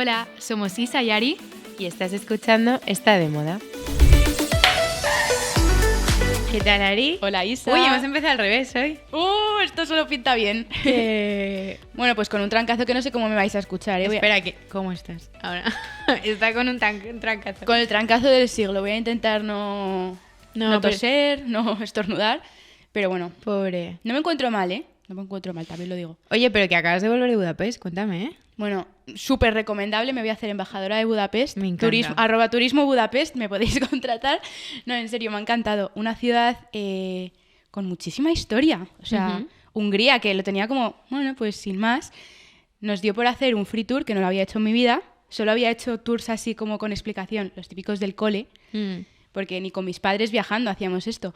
Hola, somos Isa y Ari y estás escuchando Está de Moda. ¿Qué tal, Ari? Hola, Isa. Uy, hemos empezado al revés hoy. Esto solo pinta bien. Bueno, pues con un trancazo que no sé cómo me vais a escuchar. Espera, ¿cómo estás ahora? Está con un trancazo. Con el trancazo del siglo. Voy a intentar no toser, no estornudar. Pero bueno, Pobre. no me encuentro mal, ¿eh? No me encuentro mal, también lo digo. Oye, pero que acabas de volver de Budapest, cuéntame, ¿eh? Bueno, súper recomendable, me voy a hacer embajadora de Budapest. Me encanta. @turismo Budapest, me podéis contratar. No, en serio, me ha encantado. Una ciudad con muchísima historia. O sea, Hungría, que lo tenía como, bueno, pues sin más, nos dio por hacer un free tour que no lo había hecho en mi vida. Solo había hecho tours así como con explicación, los típicos del cole. Porque ni con mis padres viajando hacíamos esto.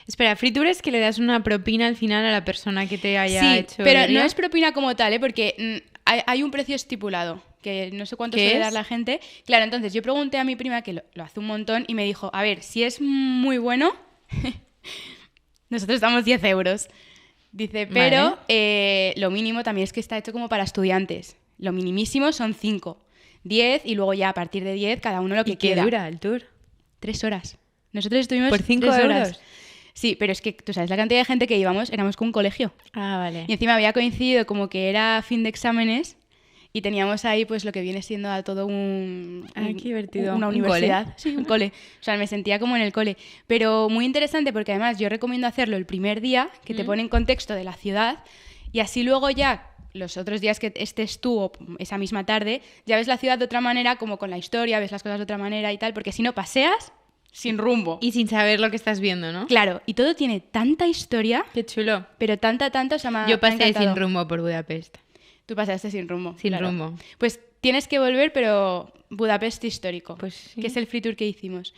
Espera, free tour es que le das una propina al final a la persona que te haya hecho. Sí, pero el no día. es propina como tal, porque hay un precio estipulado, que no sé cuánto ¿Qué suele es? dar la gente. Claro, entonces yo pregunté a mi prima, que lo hace un montón, y me dijo, a ver, si es muy bueno, nosotros damos 10 euros. Dice, pero lo mínimo también es que está hecho como para estudiantes. Lo minimísimo son 5, 10 y luego ya a partir de 10 cada uno lo que ¿Y qué quiera. dura el tour? 3 horas. Nosotros estuvimos ¿Por 5 3 euros? horas. Sí, pero es que tú sabes la cantidad de gente que íbamos, éramos con un colegio. Ah, vale. Y encima había coincidido como que era fin de exámenes y teníamos ahí pues lo que viene siendo a todo Qué divertido. una ¿Un universidad. cole? Sí, un cole. O sea, me sentía como en el cole. Pero muy interesante porque además yo recomiendo hacerlo el primer día, que te pone en contexto de la ciudad y así luego ya los otros días que estés tú o esa misma tarde, ya ves la ciudad de otra manera, como con la historia, ves las cosas de otra manera y tal, porque si no paseas sin rumbo. Y sin saber lo que estás viendo, ¿no? Claro, y todo tiene tanta historia, Qué chulo. pero tanta, o sea, Yo me ha pasé encantado. sin rumbo por Budapest. Tú pasaste sin rumbo. Sin claro. rumbo. Pues tienes que volver, pero Budapest histórico, Pues sí. que es el free tour que hicimos.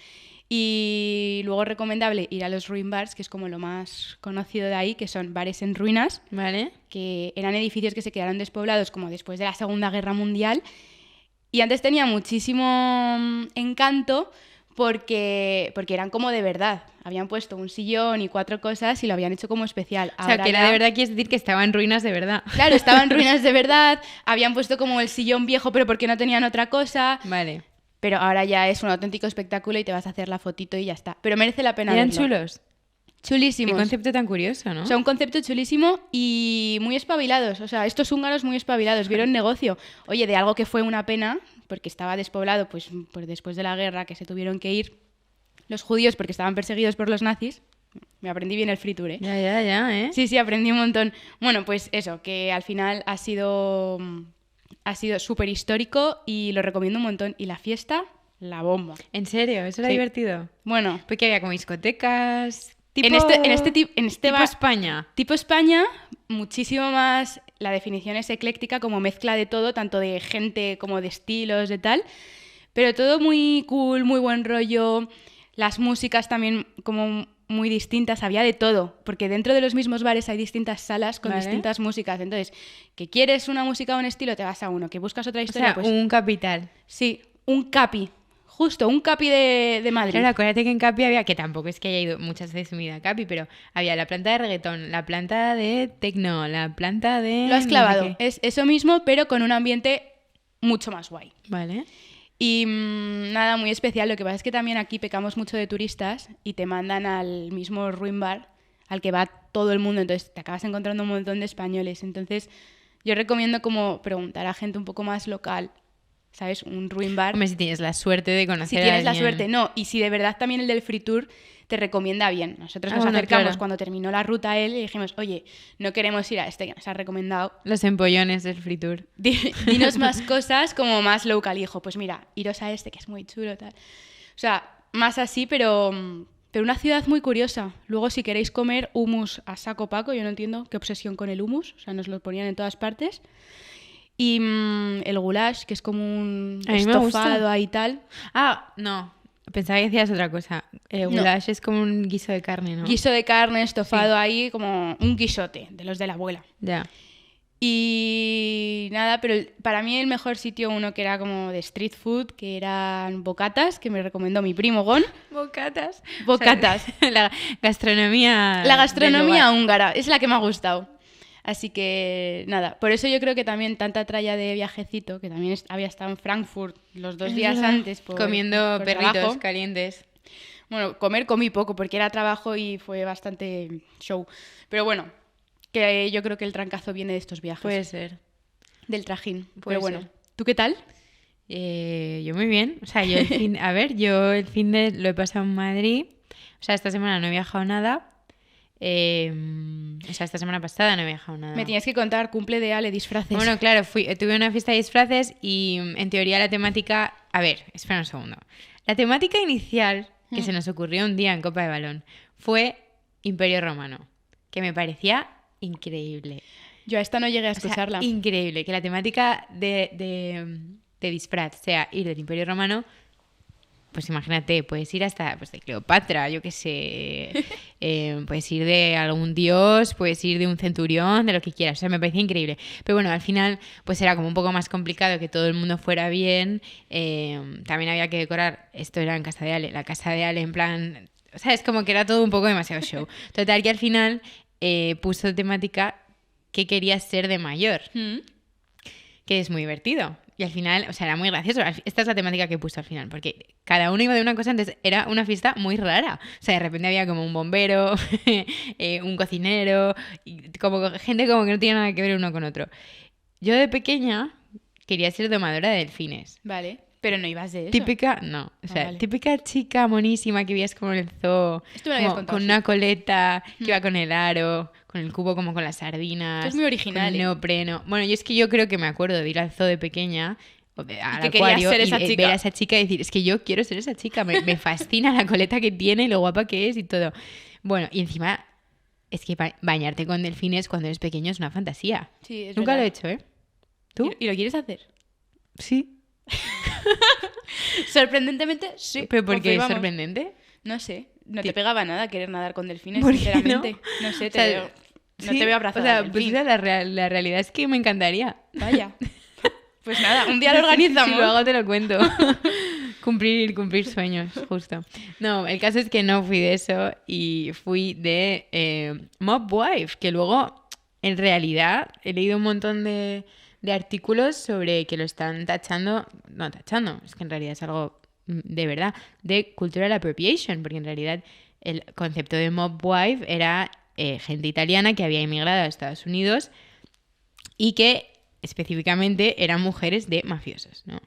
Y luego recomendable ir a los ruin bars, que es como lo más conocido de ahí, que son bares en ruinas, ¿Vale? que eran edificios que se quedaron despoblados como después de la Segunda Guerra Mundial. Y antes tenía muchísimo encanto porque eran como de verdad. Habían puesto un sillón y 4 cosas y lo habían hecho como especial. O sea, Ahora que era ya- de verdad, quieres decir que estaba en ruinas de verdad. Claro, estaban ruinas de verdad, habían puesto como el sillón viejo, pero porque no tenían otra cosa. Vale. Pero ahora ya es un auténtico espectáculo y te vas a hacer la fotito y ya está. Pero merece la pena ¿Eran verlo. chulos? Qué Chulísimos. concepto tan curioso, ¿no? O sea, un concepto chulísimo y muy espabilados. O sea, estos húngaros muy espabilados, vieron negocio. Oye, de algo que fue una pena, porque estaba despoblado pues después de la guerra, que se tuvieron que ir los judíos porque estaban perseguidos por los nazis. Me aprendí bien el free tour, ¿eh? Ya, ¿eh? Sí, sí, aprendí un montón. Bueno, pues eso, que al final ha sido súper histórico y lo recomiendo un montón. Y la fiesta, la bomba. ¿En serio? ¿Eso era Sí. divertido? Bueno, Porque había como discotecas... Tipo... en este tipo bar- España. tipo España, muchísimo más, la definición es ecléctica, como mezcla de todo, tanto de gente como de estilos, de tal, pero todo muy cool, muy buen rollo, las músicas también como muy distintas, había de todo, porque dentro de los mismos bares hay distintas salas con Vale. distintas músicas, entonces, que quieres una música o un estilo, te vas a uno, que buscas otra O historia, sea, pues un capital. sí, un capi, justo, un capi de Madrid. Claro, acuérdate que en Capi había, que tampoco es que haya ido muchas veces en mi vida a Capi, pero había la planta de reggaetón, la planta de tecno, la planta de... Lo has no sé clavado, qué. es eso mismo, pero con un ambiente mucho más guay. Vale. Y nada, muy especial. Lo que pasa es que también aquí pecamos mucho de turistas y te mandan al mismo ruin bar al que va todo el mundo. Entonces te acabas encontrando un montón de españoles. Entonces yo recomiendo como preguntar a gente un poco más local, ¿sabes? Un ruin bar. Hombre, si tienes la suerte de conocer Si a tienes la alguien. suerte, no. Y si de verdad también el del free tour te recomienda bien. Nosotros nos bueno, acercamos claro. cuando terminó la ruta a él y dijimos, oye, no queremos ir a este que nos ha recomendado. Los empollones del free tour. Dinos más cosas como más local. Y dijo, pues mira, iros a este que es muy chulo, tal. O sea, más así, pero una ciudad muy curiosa. Luego, si queréis comer hummus a saco paco, yo no entiendo qué obsesión con el hummus. O sea, nos lo ponían en todas partes. Y el goulash, que es como un A mí me gusta. estofado ahí y tal. Ah, no. Pensaba que decías otra cosa. Goulash es como un guiso de carne, ¿no? Guiso de carne, estofado ahí, como un guisote de los de la abuela. Ya. Y nada, pero para mí el mejor sitio, uno que era como de street food, que eran bocatas, que me recomendó mi primo Gon. Bocatas. Bocatas. O sea, la gastronomía. La del gastronomía lugar. húngara, es la que me ha gustado. Así que nada, por eso yo creo que también tanta tralla de viajecito, que también había estado en Frankfurt los 2 días antes comiendo por perritos trabajo. calientes. Bueno, comer comí poco porque era trabajo y fue bastante show. Pero bueno, que yo creo que el trancazo viene de estos viajes. Puede ser. Del trajín. Puede Pero bueno, ser. ¿tú qué tal? Yo muy bien. O sea, yo el fin de lo he pasado en Madrid. O sea, esta semana no he viajado nada. O sea, esta semana pasada no he viajado nada. Me tienes que contar, cumple de Ale, disfraces. Bueno, claro, tuve una fiesta de disfraces y en teoría la temática... A ver, espera un segundo. La temática inicial que se nos ocurrió un día en Copa de Balón fue Imperio Romano, que me parecía increíble. Yo a esta no llegué a O sea, escucharla. increíble, que la temática de disfraz sea ir del Imperio Romano. Pues imagínate, puedes ir hasta pues, de Cleopatra, yo qué sé. Puedes ir de algún dios, puedes ir de un centurión, de lo que quieras. O sea, me parecía increíble. Pero bueno, al final pues era como un poco más complicado que todo el mundo fuera bien. También había que decorar, esto era en casa de Ale, la casa de Ale en plan... O sea, es como que era todo un poco demasiado show. Total, que al final puso temática que quería ser de mayor. Que es muy divertido. Y al final, o sea, era muy gracioso. Esta es la temática que puso al final, porque cada uno iba de una cosa, entonces era una fiesta muy rara. O sea, de repente había como un bombero, un cocinero, y como gente como que no tenía nada que ver uno con otro. Yo de pequeña quería ser domadora de delfines. Vale, pero no ibas de eso. Típica, no, o sea, vale. típica chica monísima que veías como en el zoo, Esto me lo habías como contado, con sí. una coleta, que iba con el aro, con el cubo como con las sardinas. Esto es muy original, con el ¿eh? neopreno. Bueno, yo es que yo creo que me acuerdo de ir al zoo de pequeña, al que querías acuario, ser y esa chica. ver a esa chica y decir, es que yo quiero ser esa chica, me fascina la coleta que tiene y lo guapa que es y todo. Bueno, y encima, es que bañarte con delfines cuando eres pequeño es una fantasía. Sí, es Nunca verdad. lo he hecho, ¿eh? ¿Tú? ¿Y lo quieres hacer? Sí. Sorprendentemente, sí. ¿Pero por qué es confirmamos. sorprendente? No sé, no te pegaba nada querer nadar con delfines, ¿Por qué sinceramente. no? No sé, O sea, no sí, te veo abrazada. O sea, al pues delfín. esa es la realidad es que me encantaría. Vaya. Pues nada, un día lo Sí, organizamos. sí, luego te lo cuento. cumplir sueños, justo. No, el caso es que no fui de eso y fui de Mob Wife, que luego, en realidad, he leído un montón de artículos sobre que lo están tachando, no tachando, es que en realidad es algo de verdad, de cultural appropriation, porque en realidad el concepto de Mob Wife era gente italiana que había emigrado a Estados Unidos y que específicamente eran mujeres de mafiosos, ¿no?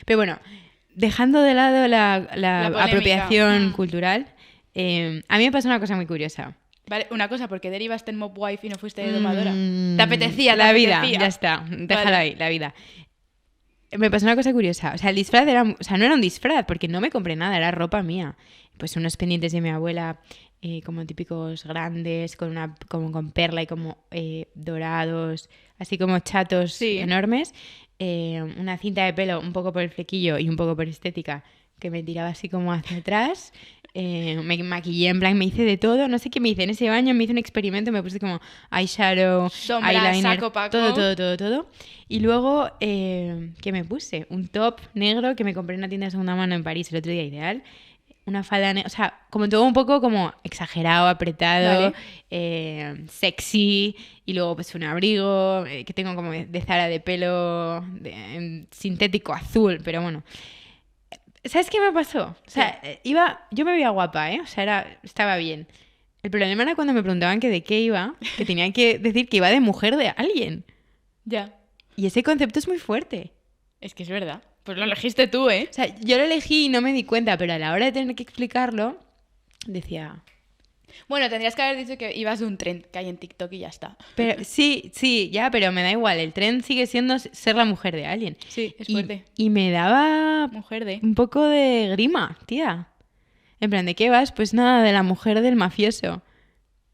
Pero bueno, dejando de lado la polémica. apropiación cultural, a mí me pasó una cosa muy curiosa. Vale, una cosa, ¿por qué derivaste en Mob Wife y no fuiste de domadora? ¿Te apetecía? La vida, ya está, déjala Vale. ahí, la vida. Me pasó una cosa curiosa, o sea, el disfraz era, o sea, no era un disfraz, porque no me compré nada, era ropa mía. Pues unos pendientes de mi abuela, como típicos grandes, como con perla y como dorados, así como chatos Sí. enormes. Una cinta de pelo un poco por el flequillo y un poco por estética, que me tiraba así como hacia atrás. Me maquillé, en plan, me hice de todo, no sé qué me hice en ese baño, me hice un experimento, me puse como eyeshadow, Sombra, eyeliner, saco, paco. todo. Y luego, ¿qué me puse? Un top negro que me compré en una tienda de segunda mano en París el otro día, ideal. Una falda negra, o sea, como todo un poco como exagerado, apretado, sexy. Y luego pues un abrigo que tengo como de Zara de pelo sintético azul, pero bueno. ¿Sabes qué me pasó? O sea, yo me veía guapa, ¿eh? O sea, estaba bien. El problema era cuando me preguntaban que de qué iba, que tenía que decir que iba de mujer de alguien. Ya. Y ese concepto es muy fuerte. Es que es verdad. Pues lo elegiste tú, ¿eh? O sea, yo lo elegí y no me di cuenta, pero a la hora de tener que explicarlo, decía... Bueno, tendrías que haber dicho que ibas de un trend que hay en TikTok y ya está. Pero sí, ya, pero me da igual. El tren sigue siendo ser la mujer de alguien. Sí, es fuerte. Y me daba Mujer de... un poco de grima, tía. En plan, ¿de qué vas? Pues nada, de la mujer del mafioso.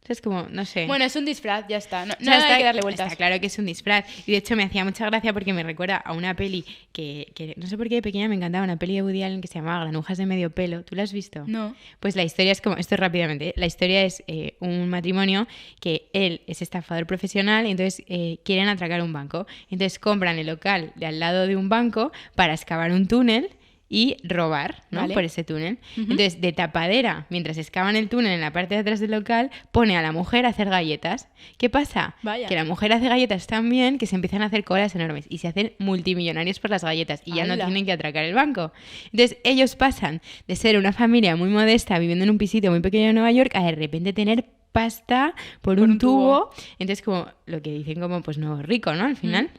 Es como, no sé. Bueno, es un disfraz, ya está. No, O sea, hay que darle vueltas. Está claro que es un disfraz. Y de hecho me hacía mucha gracia porque me recuerda a una peli que no sé por qué de pequeña me encantaba, una peli de Woody Allen que se llamaba Granujas de medio pelo. ¿Tú la has visto? No. Pues la historia es como, esto rápidamente, la historia es un matrimonio que él es estafador profesional y entonces quieren atracar un banco. Entonces compran el local de al lado de un banco para excavar un túnel y robar, ¿no? Vale. Por ese túnel. Entonces, de tapadera, mientras excavan el túnel en la parte de atrás del local, pone a la mujer a hacer galletas. ¿Qué pasa? Vaya. Que la mujer hace galletas tan bien que se empiezan a hacer colas enormes y se hacen multimillonarios por las galletas y ya no ¡Hala! tienen que atracar el banco. Entonces, ellos pasan de ser una familia muy modesta viviendo en un pisito muy pequeño en Nueva York a de repente tener pasta por un tubo. Entonces, como lo que dicen como, pues no rico, ¿no? Al final.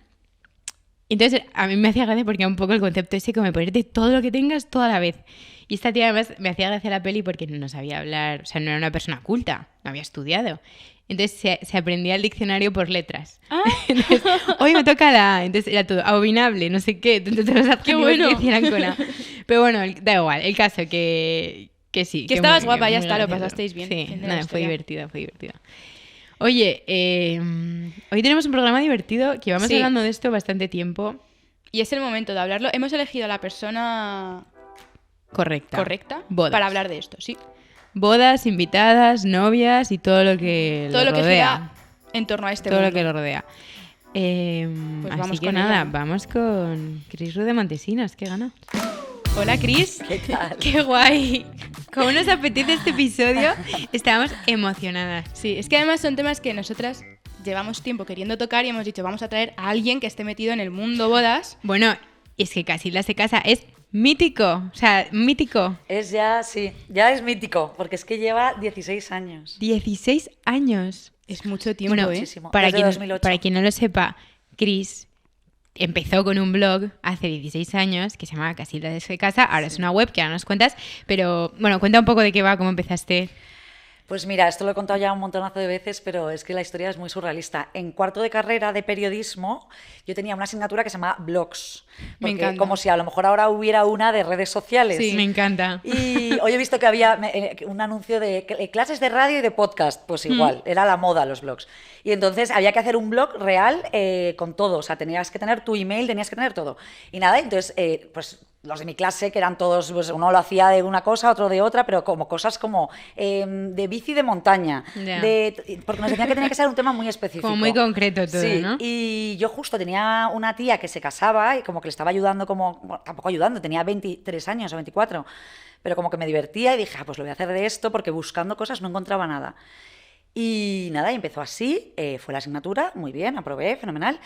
Entonces, a mí me hacía gracia porque era un poco el concepto ese como ponerte todo lo que tengas toda la vez. Y esta tía además me hacía gracia la peli porque no sabía hablar, o sea, no era una persona culta, no había estudiado. Entonces se aprendía el diccionario por letras. Entonces, hoy me toca la A. Entonces era todo abominable, no sé qué. Entonces los adjetivos bueno! que hicieran con A. Pero bueno, da igual. El caso que sí. Que estabas muy- guapa, ya muy está, lo gracioso. pasasteis bien. Sí, Fin de la nada, fue historia. divertida, fue divertida. Oye, hoy tenemos un programa divertido que llevamos Sí. hablando de esto bastante tiempo. Y es el momento de hablarlo. Hemos elegido a la persona correcta Bodas. para hablar de esto, sí. Bodas, invitadas, novias y todo lo que Todo lo que rodea. gira en torno a este Todo mundo. lo que lo rodea. Pues así vamos que con nada, ella. vamos con Cris Rude Montesinos, que gana. Hola, Cris. ¿Qué tal? ¡Qué guay! ¿Cómo nos apetece este episodio? Estábamos emocionadas. Sí, es que además son temas que nosotras llevamos tiempo queriendo tocar y hemos dicho, vamos a traer a alguien que esté metido en el mundo bodas. Bueno, es que Casilda se casa, es mítico, o sea, mítico. Es ya, sí, ya es mítico, porque es que lleva 16 años. 16 años. Es mucho tiempo, Bueno, ¿eh? muchísimo. Para Desde quien, 2008. para quien no lo sepa, Cris empezó con un blog hace 16 años que se llama Casilda de su casa. Ahora es una web que ahora nos cuentas, pero bueno, cuenta un poco de qué va, cómo empezaste. Pues mira, esto lo he contado ya un montonazo de veces, pero es que la historia es muy surrealista. En cuarto de carrera de periodismo, yo tenía una asignatura que se llama blogs. Me Porque encanta. como si a lo mejor ahora hubiera una de redes sociales. Me encanta. Y hoy he visto que había un anuncio de clases de radio y de podcast, pues igual, era la moda los blogs. Y entonces había que hacer un blog real con todo, o sea, tenías que tener tu email, tenías que tener todo. Y nada, entonces, pues los de mi clase, que eran todos, pues uno lo hacía de una cosa, otro de otra, pero como cosas como de bici de montaña, Ya. porque nos decían que tenía que ser un tema muy específico. Como muy concreto todo, Sí, ¿no? y yo justo tenía una tía que se casaba y como que le estaba ayudando, bueno, tampoco ayudando, tenía 23 años o 24, pero como que me divertía y dije, pues lo voy a hacer de esto porque buscando cosas no encontraba nada. Y nada, y empezó así, fue la asignatura, muy bien, aprobé, fenomenal,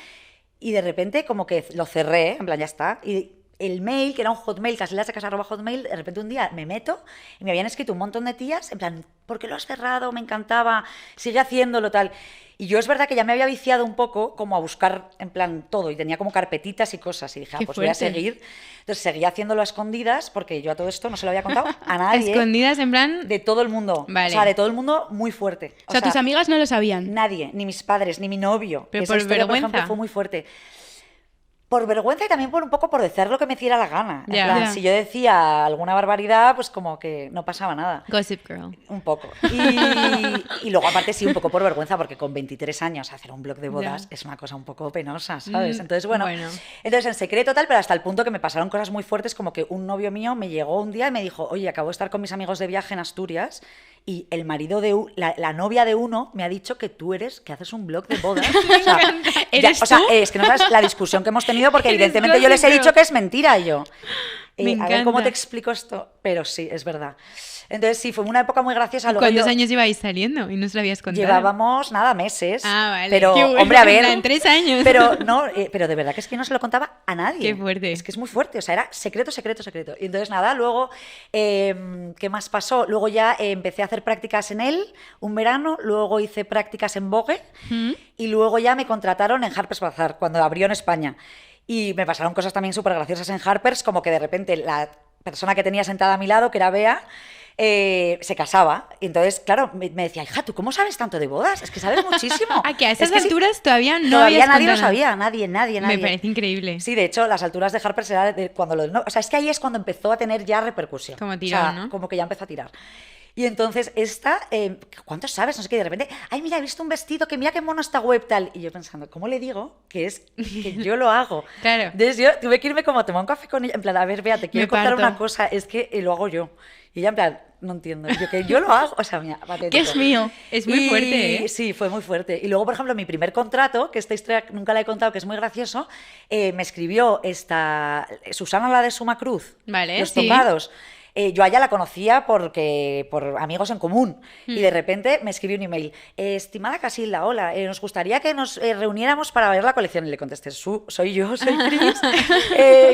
y de repente como que lo cerré, en plan, ya está, y el mail, que era un hotmail, casillasdecasa@hotmail, de repente un día me meto y me habían escrito un montón de tías, en plan, ¿por qué lo has cerrado? Me encantaba, sigue haciéndolo, tal. Y yo es verdad que ya me había viciado un poco como a buscar, en plan, todo, y tenía como carpetitas y cosas, y dije, Qué pues voy a fuerte. seguir. Entonces seguía haciéndolo a escondidas, porque yo a todo esto no se lo había contado a nadie. Escondidas en plan... De todo el mundo. Vale. O sea, de todo el mundo muy fuerte. O sea, tus amigas no lo sabían. Nadie, ni mis padres, ni mi novio. Pero Esa por historia, vergüenza. ejemplo, fue muy fuerte. Por vergüenza y también por un poco por decir lo que me hiciera la gana. En Ya. plan, Ya. si yo decía alguna barbaridad, pues como que no pasaba nada. Gossip Girl. Un poco. Y luego, aparte, sí, un poco por vergüenza, porque con 23 años hacer un blog de bodas Ya. es una cosa un poco penosa, ¿sabes? Entonces, bueno, bueno. entonces en secreto tal, pero hasta el punto que me pasaron cosas muy fuertes, como que un novio mío me llegó un día y me dijo, oye, acabo de estar con mis amigos de viaje en Asturias y el marido de la novia de uno me ha dicho que tú eres, que haces un blog de bodas. O sea, ¿Eres o sea, tú? es que no sabes la discusión que hemos tenido, porque Eres evidentemente yo les he Gossip dicho Girl. que es mentira y yo. Me A ver cómo encanta. te explico esto, pero sí, es verdad. Entonces sí, fue una época muy graciosa. Luego ¿Cuántos yo- años lleváis saliendo? Y no se lo habías contado. Llevábamos, nada, meses. Ah, vale. Pero, Qué bueno, hombre, a ver. en 3 años. Pero no, pero de verdad que es que no se lo contaba a nadie. Qué fuerte. Es que es muy fuerte, o sea, era secreto, secreto, secreto. Y entonces, nada, luego, ¿qué más pasó? Luego ya empecé a hacer prácticas en él un verano, luego hice prácticas en Vogue y luego ya me contrataron en Harper's Bazaar, cuando abrió en España. Y me pasaron cosas también súper graciosas en Harper's, como que de repente la persona que tenía sentada a mi lado, que era Bea, se casaba. Y entonces, claro, me decía, hija, ¿tú cómo sabes tanto de bodas? Es que sabes muchísimo. Ah, que a Es esas que sí, alturas todavía no todavía habías nadie lo contado nada. sabía, nadie. Me parece increíble. Sí, de hecho, las alturas de Harper's era cuando lo... no, o sea, es que ahí es cuando empezó a tener ya repercusión. Como tirón, o sea, ¿no? como que ya empezó a tirar. Y entonces esta, ¿cuánto sabes? No sé qué, de repente, ay, mira, he visto un vestido, que mira qué mono esta web, tal. Y yo pensando, ¿cómo le digo que yo lo hago? Claro. Entonces yo tuve que irme como a tomar un café con ella, en plan, a ver, Bea, te quiero contar parto. una cosa, es que lo hago yo. Y ella en plan, no entiendo, yo que yo lo hago, o sea, mira, patético. Que es mío. Es muy fuerte, ¿eh? Sí, fue muy fuerte. Y luego, por ejemplo, mi primer contrato, que esta historia nunca la he contado, que es muy gracioso, me escribió Susana, la de Suma Cruz, Vale, Los sí. Tocados. Yo a ella la conocía por amigos en común y de repente me escribió un email. Estimada Casilda, hola, nos gustaría que nos reuniéramos para ver la colección. Y le contesté, soy yo, soy Cris.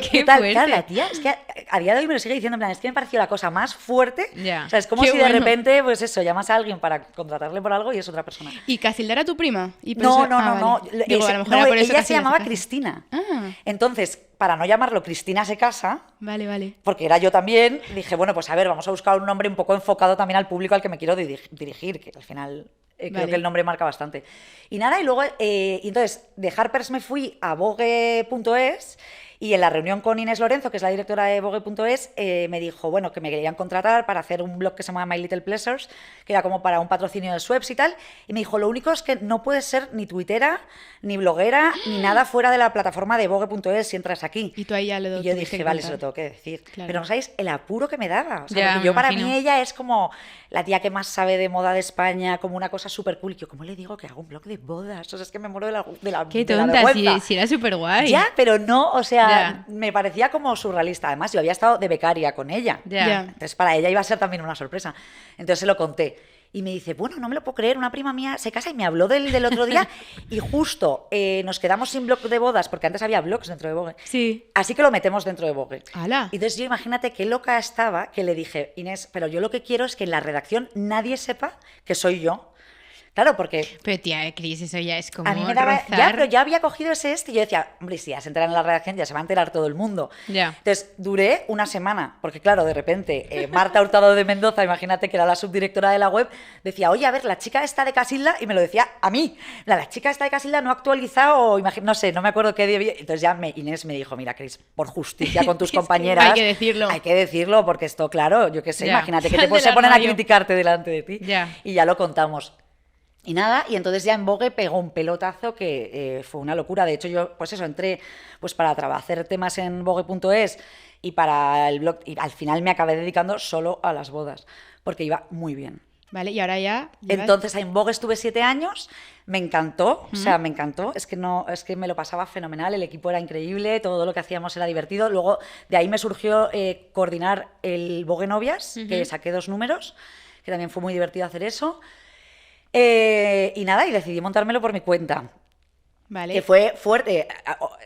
¿Qué tal? fuerte. Claro, la tía, es que a día de hoy me lo sigue diciendo, en plan, es que me pareció la cosa más fuerte. Ya. O sea, es como Qué si de bueno. repente, pues eso, llamas a alguien para contratarle por algo y es otra persona. ¿Y Casilda era tu prima? Y por No, eso- no, ah, no, vale. no. Digo, a lo mejor No, era por eso ella se Casilda llamaba casa. Cristina. Ah, Entonces, para no llamarlo Cristina se casa, vale, vale. porque era yo también, dije, bueno, pues a ver, vamos a buscar un nombre un poco enfocado también al público al que me quiero dirigir, que al final creo Vale. que el nombre marca bastante. Y nada, y luego, y entonces, de Harper's me fui a Vogue.es y en la reunión con Inés Lorenzo, que es la directora de Vogue.es, me dijo, bueno, que me querían contratar para hacer un blog que se llama My Little Pleasures, que era como para un patrocinio de Sweps y tal, y me dijo, lo único es que no puedes ser ni tuitera, ni bloguera, ni nada fuera de la plataforma de Vogue.es si entras aquí. Y tú ahí ya le Y yo tuviste dije, que vale, contar. se lo tengo que decir. Claro. Pero no sabéis el apuro que me daba. O sea, Ya, porque me yo para imagino. mí ella es como la tía que más sabe de moda de España, como una cosa súper cool. Y yo, ¿cómo le digo que hago un blog de bodas? O sea, es que me muero Qué de la tonta, vergüenza. si era súper guay. Ya, pero no, o sea, Ya. me parecía como surrealista. Además, yo había estado de becaria con ella. Ya. Entonces, para ella iba a ser también una sorpresa. Entonces se lo conté. Y me dice, bueno, no me lo puedo creer, una prima mía se casa y me habló del otro día y justo nos quedamos sin blog de bodas, porque antes había blogs dentro de Vogue. Sí. Así que lo metemos dentro de Vogue. ¡Hala! Y entonces yo imagínate qué loca estaba que le dije, Inés, pero yo lo que quiero es que en la redacción nadie sepa que soy yo. Claro, porque Pero tía, Cris, eso ya es como a mí me daba... rozar. Ya, pero ya había cogido ese y yo decía, hombre, si ya se enteran en la redacción ya se va a enterar todo el mundo. Ya. Entonces duré una semana, porque claro, de repente Marta Hurtado de Mendoza, imagínate que era la subdirectora de la web, decía, oye, a ver, la chica esta de Casilda, y me lo decía a mí, la chica esta de Casilda no ha actualizado, no sé, no me acuerdo qué día. Entonces ya Inés me dijo, mira, Cris, por justicia con tus Es que compañeras... hay que decirlo. Hay que decirlo, porque esto, claro, yo qué sé, Ya. imagínate que Sal se del ponen a armario. criticarte delante de ti. Ya. Y ya lo contamos. Y nada, y entonces ya en Vogue pegó un pelotazo que fue una locura. De hecho, yo, pues eso, entré pues para hacer temas en Vogue.es y para el blog, y al final me acabé dedicando solo a las bodas, porque iba muy bien. Vale, y ahora ya... llevas- Entonces en Vogue estuve 7 años, me encantó, o sea, me encantó, es que me lo pasaba fenomenal, el equipo era increíble, todo lo que hacíamos era divertido. Luego de ahí me surgió coordinar el Vogue Novias, que saqué 2 números, que también fue muy divertido hacer eso. Y nada, y decidí montármelo por mi cuenta. Vale. Que fue fuerte.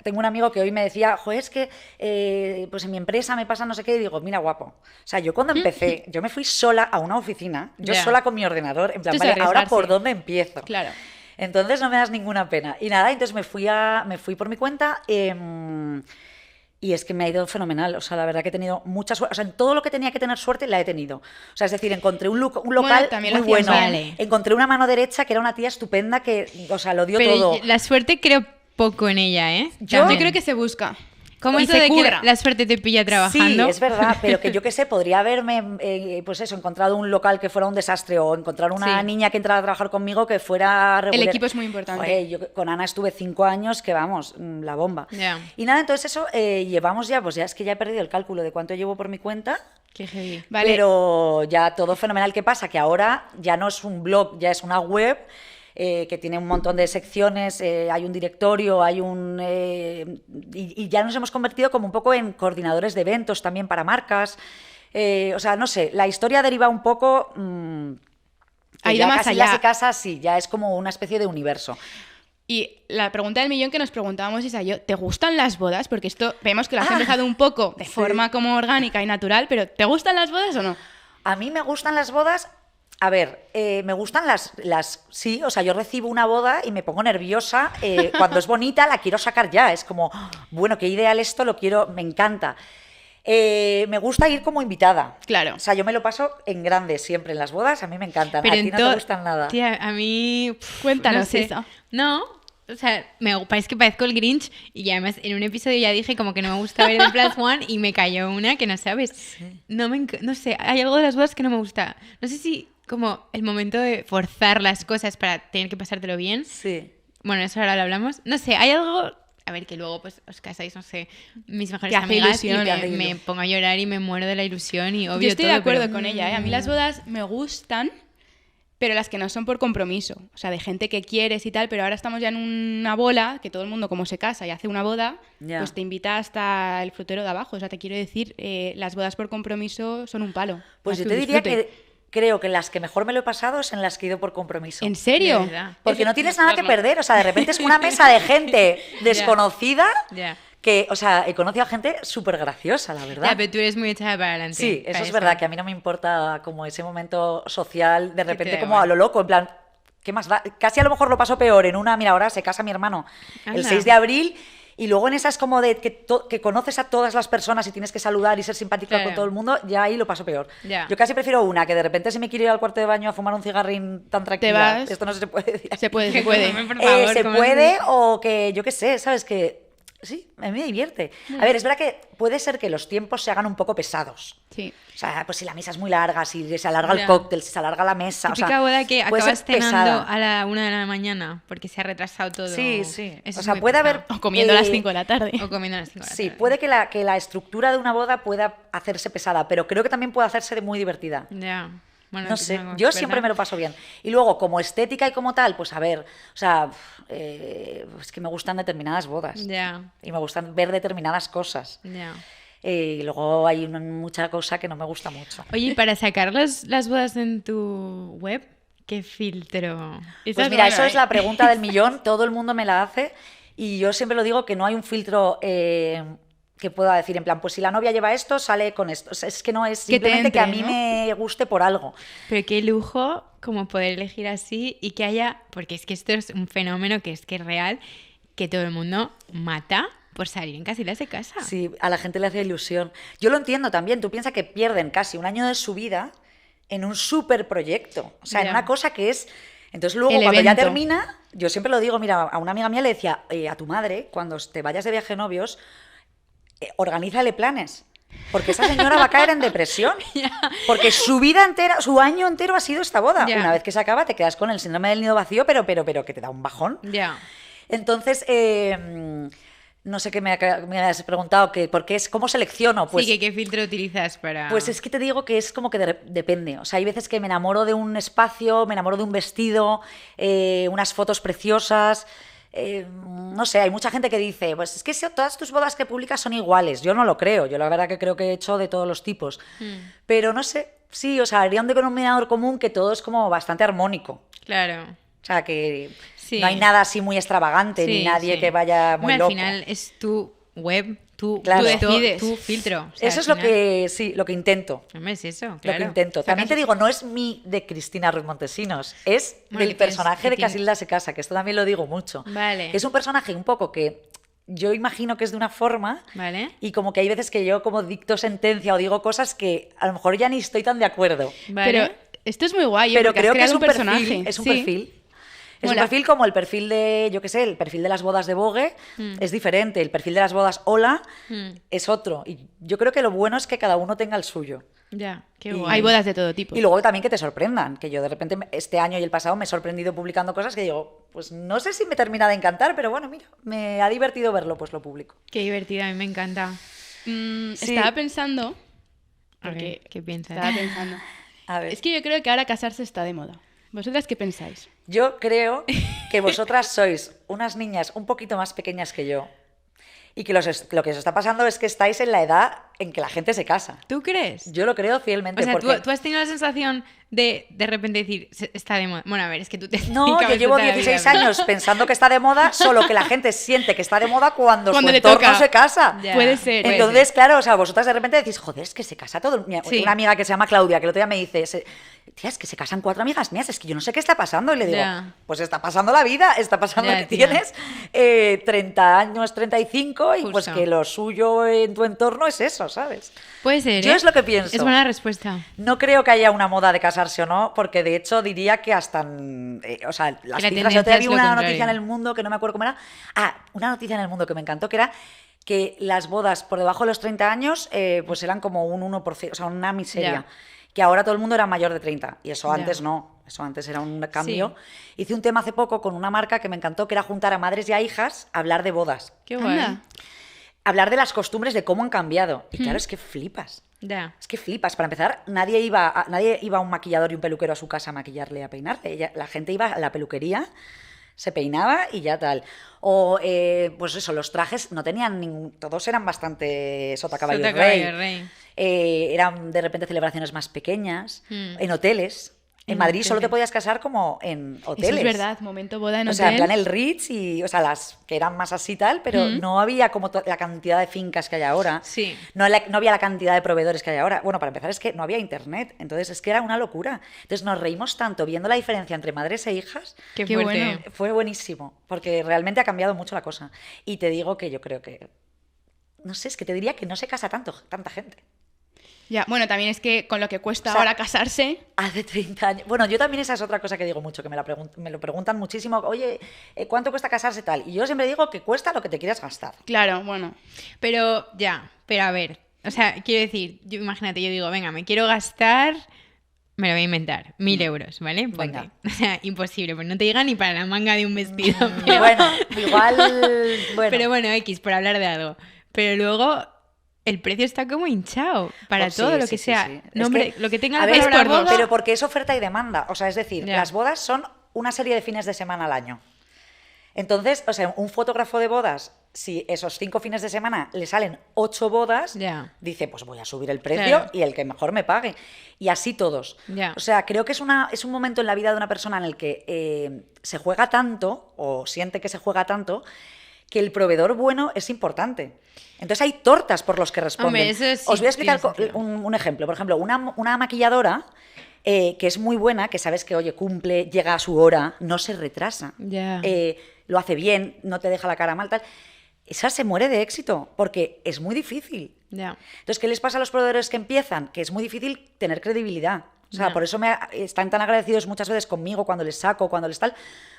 Tengo un amigo que hoy me decía, joder, es que pues en mi empresa me pasa no sé qué, y digo, mira, guapo. O sea, yo cuando empecé, yo me fui sola a una oficina, yo Ya. sola con mi ordenador, en plan, Esto es vale, ahora arriesgarse. por dónde empiezo. Claro. Entonces no me das ninguna pena. Y nada, entonces me fui por mi cuenta. Y es que me ha ido fenomenal. O sea, la verdad que he tenido mucha suerte. O sea, en todo lo que tenía que tener suerte la he tenido. O sea, es decir, encontré un local también lo muy hacías bueno. bien. Encontré una mano derecha que era una tía estupenda que, o sea, lo dio Pero todo. la suerte creo poco en ella, ¿eh? Yo También. creo que se busca. ¿Cómo Y eso se de que curra. la suerte te pilla trabajando? Sí, es verdad, pero que yo qué sé, podría haberme, pues eso, encontrado un local que fuera un desastre o encontrar una Sí. niña que entrara a trabajar conmigo que fuera regular. equipo es muy importante. Joder, yo con Ana estuve 5 años, que vamos, la bomba. Ya. Y nada, entonces eso, llevamos ya, pues ya es que ya he perdido el cálculo de cuánto llevo por mi cuenta. Qué heavy. Vale. Pero ya todo fenomenal. ¿Qué pasa? Que ahora ya no es un blog, ya es una web que tiene un montón de secciones, hay un directorio, hay un... y ya nos hemos convertido como un poco en coordinadores de eventos también para marcas. O sea, no sé, la historia deriva un poco... Ha ido ya más casi allá. las y casas, sí, ya es como una especie de universo. Y la pregunta del millón que nos preguntábamos es a yo, ¿te gustan las bodas? Porque esto vemos que lo has empezado un poco de forma como orgánica y natural, pero ¿te gustan las bodas o no? A mí me gustan las bodas. A ver, me gustan las... Sí, o sea, yo recibo una boda y me pongo nerviosa. Cuando es bonita la quiero sacar ya. Es como, bueno, qué ideal esto, lo quiero, me encanta. Me gusta ir como invitada. Claro. O sea, yo me lo paso en grande siempre en las bodas, a mí me encantan. Pero a ti no te gustan nada. Tía, a mí... Cuéntanos no sé. eso. No, O sea, parece que parezco el Grinch y además en un episodio ya dije como que no me gusta ver The Plus One y me cayó una que no sabes. Sí. No sé, hay algo de las bodas que no me gusta. No sé si como el momento de forzar las cosas para tener que pasártelo bien. Sí. Bueno, eso ahora lo hablamos. No sé, hay algo... A ver, que luego pues os casáis, no sé, mis mejores Te hace amigas ilusión, te hace y me pongo a llorar y me muero de la ilusión y obvio Yo estoy todo, de acuerdo pero- con ella, ¿eh? A mí las bodas me gustan, pero las que no son por compromiso. O sea, de gente que quieres y tal, pero ahora estamos ya en una bola, que todo el mundo como se casa y hace una boda, Ya. pues te invita hasta el frutero de abajo. O sea, te quiero decir, las bodas por compromiso son un palo. Pues Más yo que te un diría disfrute. que creo que las que mejor me lo he pasado es en las que he ido por compromiso. ¿En serio? De verdad. Porque no tienes nada que Carla. perder, o sea, de repente es una mesa de gente desconocida Ya. que, o sea, he conocido a gente súper graciosa, la verdad. Ya, pero tú eres muy echada para adelante. Sí, eso para es verdad, que a mí no me importa como ese momento social, de te repente da como igual. a lo loco, en plan, ¿qué más da? Casi a lo mejor lo paso peor en una, mira, ahora se casa mi hermano el Anda. 6 de abril y luego en esa es como de que conoces a todas las personas y tienes que saludar y ser simpática Claro. con todo el mundo, ya ahí lo paso peor. Ya. Yo casi prefiero una, que de repente se me quiere ir al cuarto de baño a fumar un cigarrín tan tranquila. vas. Esto no se puede decir. Se puede, se puede. Por favor, Se ¿cómo puede es? o que, yo qué sé, ¿sabes? Que sí, a mí me divierte. A ver, es verdad que puede ser que los tiempos se hagan un poco pesados. Sí. O sea, pues si la mesa es muy larga, si se alarga Ya. el cóctel, si se alarga la mesa. Típica o sea, boda que puede acabas ser cenando pesada. a la 1 de la mañana porque se ha retrasado todo. Sí, sí. Eso O es sea, muy puede pesado. haber- O comiendo a las Eh, 5 de la tarde. O comiendo a las 5 de la Sí, tarde. puede que la estructura de una boda pueda hacerse pesada, pero creo que también puede hacerse de muy divertida. Ya. Bueno, No tú sé, como yo experta. siempre me lo paso bien. Y luego, como estética y como tal, pues a ver, o sea, es que me gustan determinadas bodas. Ya, Y me gustan ver determinadas cosas. ya. Y luego hay mucha cosa que no me gusta mucho. Oye, y para sacar las bodas en tu web, ¿qué filtro? Esa Pues es mira, buena, eso es ¿eh? la pregunta del millón, todo el mundo me la hace y yo siempre lo digo que no hay un filtro que pueda decir en plan, pues si la novia lleva esto, sale con esto. O sea, es que no es Que te simplemente que a entre, mí ¿no? me guste por algo. Pero qué lujo como poder elegir así y que haya, porque es que esto es un fenómeno que es real, que todo el mundo mata por salir en Casillas de casa. Sí, a la gente le hace ilusión. Yo lo entiendo también, tú piensas que pierden casi un año de su vida en un súper proyecto, o sea, en Ya. una cosa que es... Entonces luego El cuando ya evento. termina, yo siempre lo digo, mira, a una amiga mía le decía, a tu madre, cuando te vayas de viaje de novios, organízale planes. Porque esa señora va a caer en depresión. Porque su vida entera, su año entero ha sido esta boda. Ya. Una vez que se acaba, te quedas con el síndrome del nido vacío, pero que te da un bajón. Ya. Entonces, no sé qué me has preguntado, que ¿por qué cómo selecciono? Pues, Sí, que qué filtro utilizas para... pues es que te digo que es como que depende. O sea, hay veces que me enamoro de un espacio, me enamoro de un vestido, unas fotos preciosas. No sé, hay mucha gente que dice, pues es que todas tus bodas que publicas son iguales. Yo no lo creo, yo la verdad que creo que he hecho de todos los tipos. Pero no sé, sí, o sea, habría un denominador común que todo es como bastante armónico. Claro. O sea, que Sí. no hay nada así muy extravagante, ni Sí, nadie sí. que vaya muy Hombre, loco. Al final es tu web, tú Claro. decides. tu filtro. O sea, Eso al es lo final- que, sí, lo que intento. Hombre, es eso, Lo claro. que intento. También te digo, no es mi de Cristina Ruiz Montesinos, es Bueno, del que es- personaje que de tiene- Casilda se casa, que esto también lo digo mucho. Vale. Que es un personaje un poco que yo imagino que es de una forma Vale. y como que hay veces que yo como dicto sentencia o digo cosas que a lo mejor ya ni estoy tan de acuerdo. Vale. Pero esto es muy guay, Pero porque has creo que es creado un personaje. perfil. Es un Sí. perfil. Es Bueno. un perfil como el perfil de, yo qué sé, el perfil de las bodas de Vogue es diferente. El perfil de las bodas Hola es otro. Y yo creo que lo bueno es que cada uno tenga el suyo. Ya, qué Y- guay. Hay bodas de todo tipo. Y luego también que te sorprendan, que yo de repente este año y el pasado me he sorprendido publicando cosas que digo, pues no sé si me termina de encantar, pero bueno, mira, me ha divertido verlo, pues lo publico. Qué divertido, a mí me encanta. Mm, Sí. Estaba pensando... A ver, Porque ¿qué piensas? Estaba pensando. A ver, Es que yo creo que ahora casarse está de moda. ¿Vosotras qué pensáis? yo creo que vosotras sois unas niñas un poquito más pequeñas que yo y que lo que os está pasando es que estáis en la edad en que la gente se casa. ¿Tú crees? Yo lo creo fielmente. O sea, porque... ¿tú has tenido la sensación de repente decir, está de moda? Bueno, a ver, es que tú te... No, yo llevo 16 años pensando que está de moda, solo que la gente siente que está de moda cuando Cuando su le entorno toca. se casa. Ya. Puede ser. Entonces, claro, o sea, vosotras de repente decís, joder, es que se casa todo. Mira, Sí. una amiga que se llama Claudia, que el otro día me dice, tía, es que se casan 4 amigas mías, es que yo no sé qué está pasando. Y le digo, Ya. pues está pasando la vida, está pasando Ya, que tía. tienes 30 años, 35, y pues Justo. que lo suyo en tu entorno es eso, ¿sabes? Puede ser, Yo es lo que pienso. Es buena respuesta. No creo que haya una moda de casarse o no, porque de hecho diría que hasta... o sea, las la cifras... tendencia Yo te vi es lo una contrario. noticia en El Mundo, que no me acuerdo cómo era. Una noticia en El Mundo que me encantó, que era que las bodas por debajo de los 30 años pues eran como un 1%, o sea, una miseria. Ya. Que ahora todo el mundo era mayor de 30, y eso Ya. antes no. Eso antes era un cambio. Hice un tema hace poco con una marca que me encantó, que era juntar a madres y a hijas a hablar de bodas. Qué guay. Anda. Hablar de las costumbres, de cómo han cambiado. Y claro, es que flipas. Ya. Es que flipas. Para empezar, nadie iba a un maquillador y un peluquero a su casa a maquillarle, a peinarle. La gente iba a la peluquería, se peinaba y ya tal. O, pues eso, los trajes no tenían ningún... Todos eran bastante sota, caballo y rey. Eran de repente celebraciones más pequeñas, en hoteles. En Madrid solo te podías casar como en hoteles. Eso es verdad, momento boda en O hotel. sea, en plan el Ritz y, o sea, las que eran más así tal, pero no había como la cantidad de fincas que hay ahora. Sí. No había la cantidad de proveedores que hay ahora. Bueno, para empezar es que no había internet, entonces es que era una locura. Entonces nos reímos tanto viendo la diferencia entre madres e hijas. Qué Qué fuerte. bueno. Fue buenísimo, porque realmente ha cambiado mucho la cosa. Y te digo que yo creo que... No sé, es que te diría que no se casa tanta gente. Ya, bueno, también es que con lo que cuesta O sea, ahora casarse... Hace 30 años. Bueno, yo también esa es otra cosa que digo mucho, que me lo preguntan muchísimo. Oye, ¿cuánto cuesta casarse tal? Y yo siempre digo que cuesta lo que te quieras gastar. Claro, bueno. Pero a ver, o sea, quiero decir, imagínate, yo digo, venga, me quiero gastar, me lo voy a inventar, 1.000 euros, ¿vale? Ponte. Venga. O sea, imposible, pues no te llega ni para la manga de un vestido. Y bueno, igual... Bueno, Pero bueno, X, por hablar de algo. Pero luego el precio está como hinchado para Pues sí, todo lo sí, que sí, sea. sí. No, Es hombre, que, lo que tenga a la ver, palabra boda... pero porque es oferta y demanda. O sea, es decir, Ya. las bodas son una serie de fines de semana al año. Entonces, o sea, un fotógrafo de bodas, si esos 5 fines de semana le salen 8 bodas, Ya. dice, pues voy a subir el precio Claro. y el que mejor me pague. Y así todos. Ya. O sea, creo que es un momento en la vida de una persona en el que se juega tanto, o siente que se juega tanto, que el proveedor bueno es importante. Entonces hay tortas por los que responden. Hombre, eso sí Os voy a explicar tiene sentido. un ejemplo. Por ejemplo, una maquilladora que es muy buena, que sabes que, oye, cumple, llega a su hora, no se retrasa. Ya. Lo hace bien, no te deja la cara mal, tal. Esa se muere de éxito, porque es muy difícil. Ya. Entonces, ¿qué les pasa a los proveedores que empiezan? Que es muy difícil tener credibilidad. O sea, Ya. por eso están tan agradecidos muchas veces conmigo cuando les saco, cuando les tal,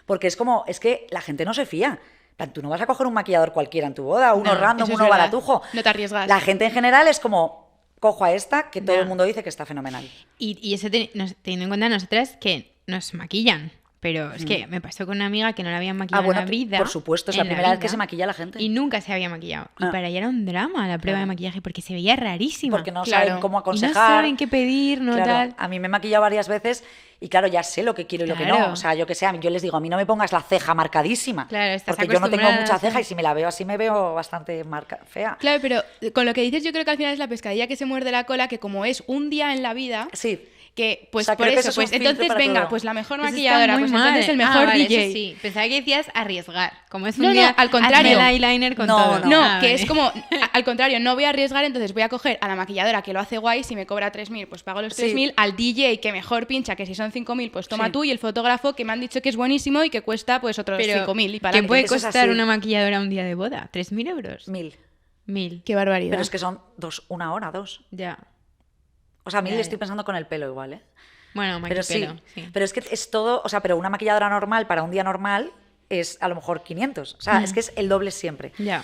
porque es que la gente no se fía. En plan, tú no vas a coger un maquillador cualquiera en tu boda, uno No, random, eso es uno verdad. baratujo. No te arriesgas. La gente en general es como, cojo a esta, que todo Ya. el mundo dice que está fenomenal. Y eso teniendo en cuenta nosotras que nos maquillan. Pero es que me pasó con una amiga que no la habían maquillado bueno, en la vida. por supuesto, es la en primera vez que vida, se maquilla la gente. Y nunca se había maquillado. Y Ah. para ella era un drama la prueba de maquillaje porque se veía rarísima. Porque no Claro. saben cómo Y no aconsejar. saben qué pedir, no Claro, tal. a mí me he maquillado varias veces y claro, ya sé lo que quiero y lo que Claro. no. O sea, yo que sé, yo les digo, a mí no me pongas la ceja marcadísima. Claro, estás porque yo no tengo acostumbrada mucha a hacer- ceja y si me la veo así me veo bastante fea. Claro, pero con lo que dices yo creo que al final es la pescadilla que se muerde la cola, que como es un día en la vida, Sí. que pues O sea, por creo que eso, eso es pues un filtro entonces para venga, todo. pues la mejor Eso está maquilladora, muy pues mal. entonces el mejor vale, DJ. eso sí. Pensaba que decías arriesgar. Como es un No, no, día, al contrario. hazme el eyeliner con No, todo. no. No, Ah, que vale. es como, al contrario, no voy a arriesgar, entonces voy a coger a la maquilladora que lo hace guay, si me cobra 3.000, pues pago los Sí. 3.000, al DJ que mejor pincha, que si son 5.000, pues toma Sí. tú, y el fotógrafo que me han dicho que es buenísimo y que cuesta pues otros Pero 5.000 y para ¿qué puede Eso es costar así. una maquilladora un día de boda? ¿3.000 euros? 1000. 1.000. Qué barbaridad. Pero es que son una hora, 2. Ya. O sea, 1000 Ya, estoy ya. pensando con el pelo igual, ¿eh? Bueno, Pero sí, maquipelo, sí. pero es que es todo, o sea, pero una maquilladora normal para un día normal es a lo mejor 500. O sea, es que es el doble siempre. Ya.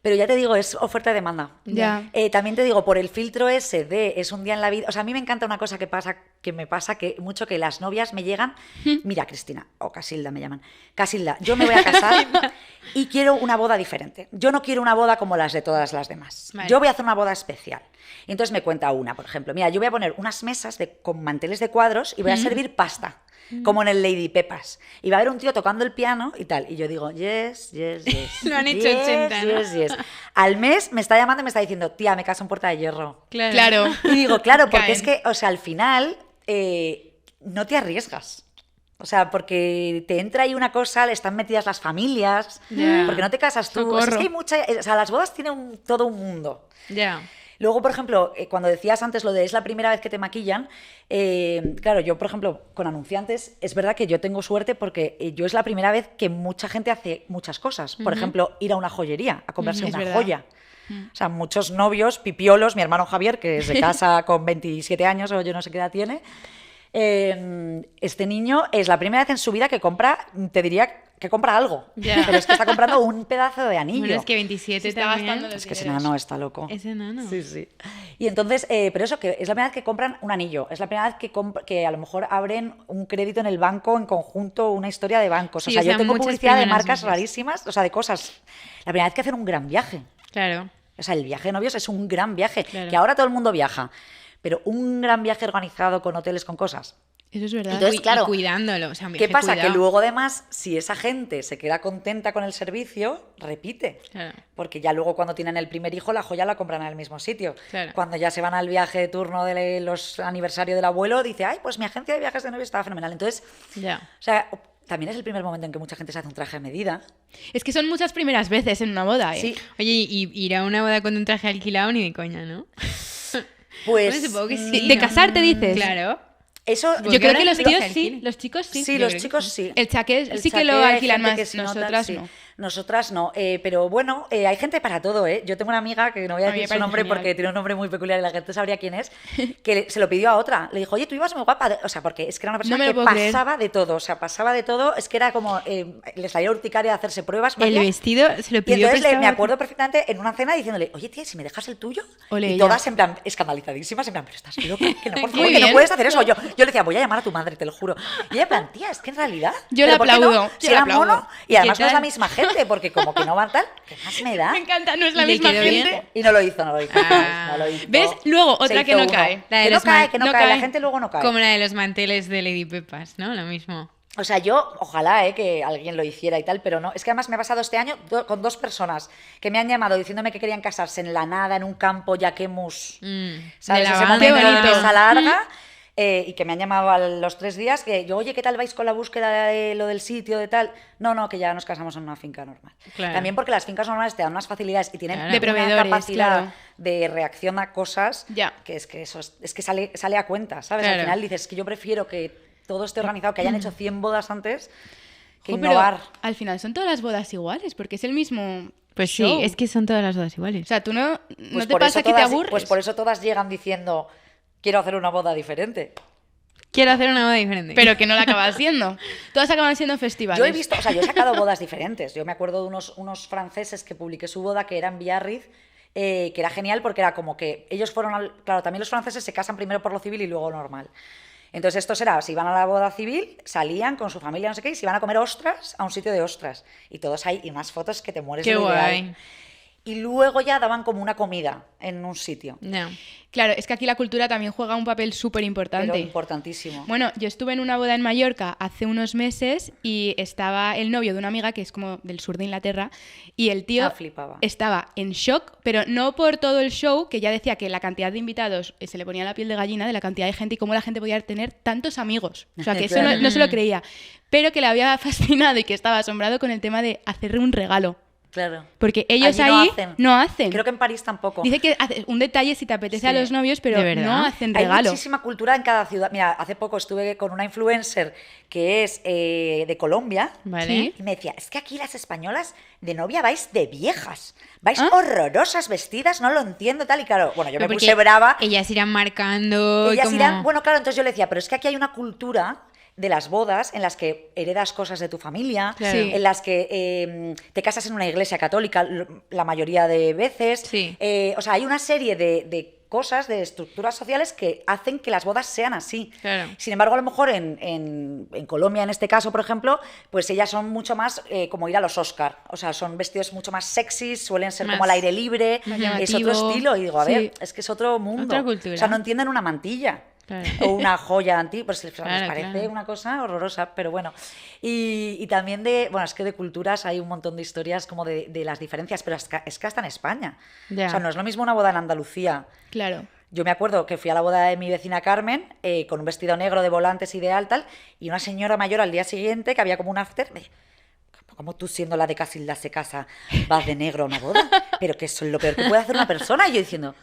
Pero ya te digo, es oferta y demanda. Ya. También te digo, por el filtro ese de es un día en la vida. O sea, a mí me encanta una cosa que me pasa que mucho que las novias me llegan. Mira, Cristina, o Casilda me llaman. Casilda, yo me voy a casar y quiero una boda diferente. Yo no quiero una boda como las de todas las demás. Vale. Yo voy a hacer una boda especial. Y entonces me cuenta una, por ejemplo. Mira, yo voy a poner unas mesas con manteles de cuadros y voy a servir pasta. Como en el Lady Pepas. Y va a haber un tío tocando el piano y tal. Y yo digo, yes, yes, yes. Lo han hecho yes, 80, ¿no? yes, yes. Al mes me está llamando y me está diciendo, tía, me caso en Puerta de Hierro. Claro. Y digo, claro, porque Caen. es que, o sea, al final no te arriesgas. O sea, porque te entra ahí una cosa, están metidas las familias, Ya. porque no te casas tú. O sea, es Socorro. que hay mucha... O sea, las bodas tienen todo un mundo. Ya. Luego, por ejemplo, cuando decías antes lo de es la primera vez que te maquillan, claro, yo, por ejemplo, con anunciantes, es verdad que yo tengo suerte porque yo es la primera vez que mucha gente hace muchas cosas. Por ejemplo, ir a una joyería a comprarse Es una verdad. joya. O sea, muchos novios, pipiolos, mi hermano Javier, que se casa con 27 años o yo no sé qué edad tiene, este niño es la primera vez en su vida que compra, te diría que compra algo, Ya. pero es que está comprando un pedazo de anillo. Bueno, es que 27 Se está también. gastando los Es que ese dineros. enano está loco. Es enano. Sí, sí. Y entonces, pero eso, que es la primera vez que compran un anillo, es la primera vez que a lo mejor abren un crédito en el banco en conjunto, una historia de bancos. Sí, o sea, yo tengo muchas publicidad de primeras marcas veces. rarísimas, o sea, de cosas. La primera vez que hacen un gran viaje. Claro. O sea, el viaje de novios es un gran viaje, Claro. que ahora todo el mundo viaja, pero un gran viaje organizado con hoteles, con cosas. Eso es verdad. Entonces, Y claro, cuidándolo. O sea, un ¿Qué viaje pasa? cuidado. Que luego además, si esa gente se queda contenta con el servicio, repite. Claro. Porque ya luego cuando tienen el primer hijo, la joya la compran en el mismo sitio. Claro. Cuando ya se van al viaje de turno de los aniversario del abuelo, dice, ay, pues mi agencia de viajes de novio estaba fenomenal. Entonces, Ya. o sea, también es el primer momento en que mucha gente se hace un traje a medida. Es que son muchas primeras veces en una boda, ¿eh? Sí, Oye, y ir a una boda con un traje alquilado ni de coña, ¿no? pues... Bueno, supongo que sí. De casarte, dices. Claro. Eso, Porque Yo creo ahora que los sí tíos se sí, alquilan. los chicos sí. Sí, Yo los creo que chicos sí. sí. El chaqué sí que chaqué, lo hay alquilan gente más, que se nota, nosotras sí. no. Nosotras no, pero bueno, hay gente para todo, ¿eh? Yo tengo una amiga, que no voy a A mí me decir su parece nombre genial. porque tiene un nombre muy peculiar y la gente sabría quién es, que se lo pidió a otra. Le dijo, oye, tú ibas muy guapa. O sea, porque es que era una persona No me lo que puedo creer. pasaba de todo, o sea, pasaba de todo. Es que era como, le salía urticaria hacerse pruebas. El María. vestido se lo Y pidió entonces prestado me a- acuerdo perfectamente en una cena diciéndole, oye, tía, si me dejas el tuyo. Ole, y ella. todas en plan, escandalizadísimas, en plan, pero estás loca, que no, por favor, Muy que no bien. puedes hacer eso. Yo le decía, voy a llamar a tu madre, te lo juro. Y ella en plan, tía, es que en realidad... Yo ¿pero le por qué no? aplaudo, Si yo le era aplaudo. mono, y además ¿Qué no es la tal? misma gente, porque como que no va tal, ¿qué más me da? Me encanta, no es ¿Y la le misma quedó gente. bien? Y no lo hizo, no lo hizo. Ah. No lo hizo. ¿Ves? Luego, Se otra que hizo no uno. cae. La de Que no los cae, man- que no no cae, la cae. gente luego no cae. Como la de los manteles de Lady Pepas, ¿no? Lo mismo. O sea, yo, ojalá que alguien lo hiciera y tal, pero no. Es que además me ha pasado este año con dos personas que me han llamado diciéndome que querían casarse en la nada, en un campo, yaquemus. ¿Sabes? De Ese lavanda. momento de bonito. mesa larga. Y que me han llamado a los 3 días, que yo, oye, ¿qué tal vais con la búsqueda de lo del sitio, de tal? No, que ya nos casamos en una finca normal. Claro. También porque las fincas normales te dan unas facilidades y tienen Claro. De una proveedores, capacidad claro. de reacción a cosas Ya. que es que eso es que sale a cuenta, ¿sabes? Claro. Al final dices que yo prefiero que todo esté organizado, que hayan hecho 100 bodas antes, que Jo, pero innovar. al final son todas las bodas iguales, porque es el mismo Pues show. sí, es que son todas las bodas iguales. O sea, tú no Pues te por pasa eso que te todas- aburres. Pues por eso todas llegan diciendo, quiero hacer una boda diferente. Quiero hacer una boda diferente. Pero que no la acabas siendo. Todas acaban siendo festivales. Yo he visto, o sea, yo he sacado bodas diferentes. Yo me acuerdo de unos franceses que publiqué su boda, que era en Biarritz, que era genial porque era como que ellos fueron claro, también los franceses se casan primero por lo civil y luego normal. Entonces estos era, si iban a la boda civil, salían con su familia, no sé qué, y se iban a comer ostras a un sitio de ostras. Y todos ahí, y unas fotos que te mueres Qué de lo ideal. guay. Y luego ya daban como una comida en un sitio. No. Claro, es que aquí la cultura también juega un papel súper Pero importante. importantísimo. Bueno, yo estuve en una boda en Mallorca hace unos meses y estaba el novio de una amiga que es como del sur de Inglaterra y el tío Flipaba. estaba en shock, pero no por todo el show, que ya decía que la cantidad de invitados se le ponía la piel de gallina de la cantidad de gente y cómo la gente podía tener tantos amigos. O sea, que eso Claro. no se lo creía, pero que le había fascinado y que estaba asombrado con el tema de hacerle un regalo. Claro. Porque ellos Allí ahí no hacen. Creo que en París tampoco. Dice que hace un detalle si te apetece a Sí. los novios, pero ¿De verdad? no hacen Hay regalo. muchísima cultura en cada ciudad. Mira, hace poco estuve con una influencer que es de Colombia. Vale. Sí. Y me decía, es que aquí las españolas de novia vais de viejas. Vais ¿Ah? horrorosas vestidas, no lo entiendo tal. Y claro, bueno, yo Pero me porque puse brava. Ellas irán marcando. Ellas como... irán, bueno, claro, entonces yo le decía, pero es que aquí hay una cultura de las bodas en las que heredas cosas de tu familia, Claro. Sí. en las que te casas en una iglesia católica la mayoría de veces. Sí. O sea, hay una serie de cosas, de estructuras sociales que hacen que las bodas sean así. Claro. Sin embargo, a lo mejor en Colombia, en este caso, por ejemplo, pues ellas son mucho más como ir a los Oscar. O sea, son vestidos mucho más sexys, suelen ser Más- como al aire libre, más es otro llamativo. estilo. Y digo, a ver, Sí. es que es otro mundo. Otra cultura. O sea, no entienden una mantilla. Claro. O una joya antigua, pues les Claro, parece claro. una cosa horrorosa, pero bueno. Y también bueno, es que de culturas hay un montón de historias como de las diferencias, pero es que hasta en España. Ya. O sea, no es lo mismo una boda en Andalucía. Claro. Yo me acuerdo que fui a la boda de mi vecina Carmen con un vestido negro de volantes ideal, tal, y una señora mayor al día siguiente, que había como un after, me ¿cómo tú siendo la de Casilda se casa vas de negro a una boda? Pero que eso es lo peor que puede hacer una persona. Y yo diciendo,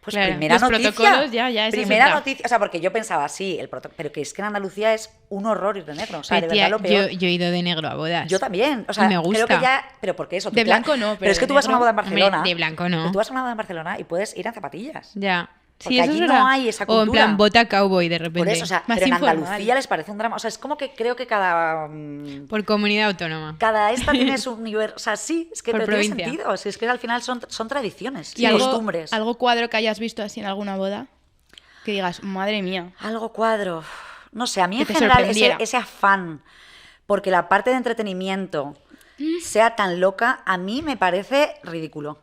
Pues Claro. primera Los noticia. protocolos ya, eso es primera otra. noticia. O sea, porque yo pensaba, sí, pero que es que en Andalucía es un horror ir de negro. O sea, de Tía, verdad lo peor. yo he ido de negro a bodas. Yo también. O sea, Y me gusta. creo que ya. Pero ¿por qué eso? De blanco no, pero es que de tú vas a una negro- boda en Barcelona. Hombre, de blanco no. Tú vas a una boda en Barcelona y puedes ir en zapatillas. Ya. Porque Sí, eso allí es no verdad. hay esa O en plan cultura. bota cowboy de repente. Por eso, o sea, Más pero en informal. Andalucía les parece un drama. O sea, es como que creo que Por comunidad autónoma. cada esta tiene su nivel. O sea, sí, es que Por pero tiene provincia. sentido. Si es que al final son tradiciones ¿Y y algo, costumbres. algo cuadro que hayas visto así en alguna boda? Que digas, madre mía. Algo cuadro. No sé, a mí Que en te general sorprendiera. ese afán, porque la parte de entretenimiento sea tan loca, a mí me parece ridículo.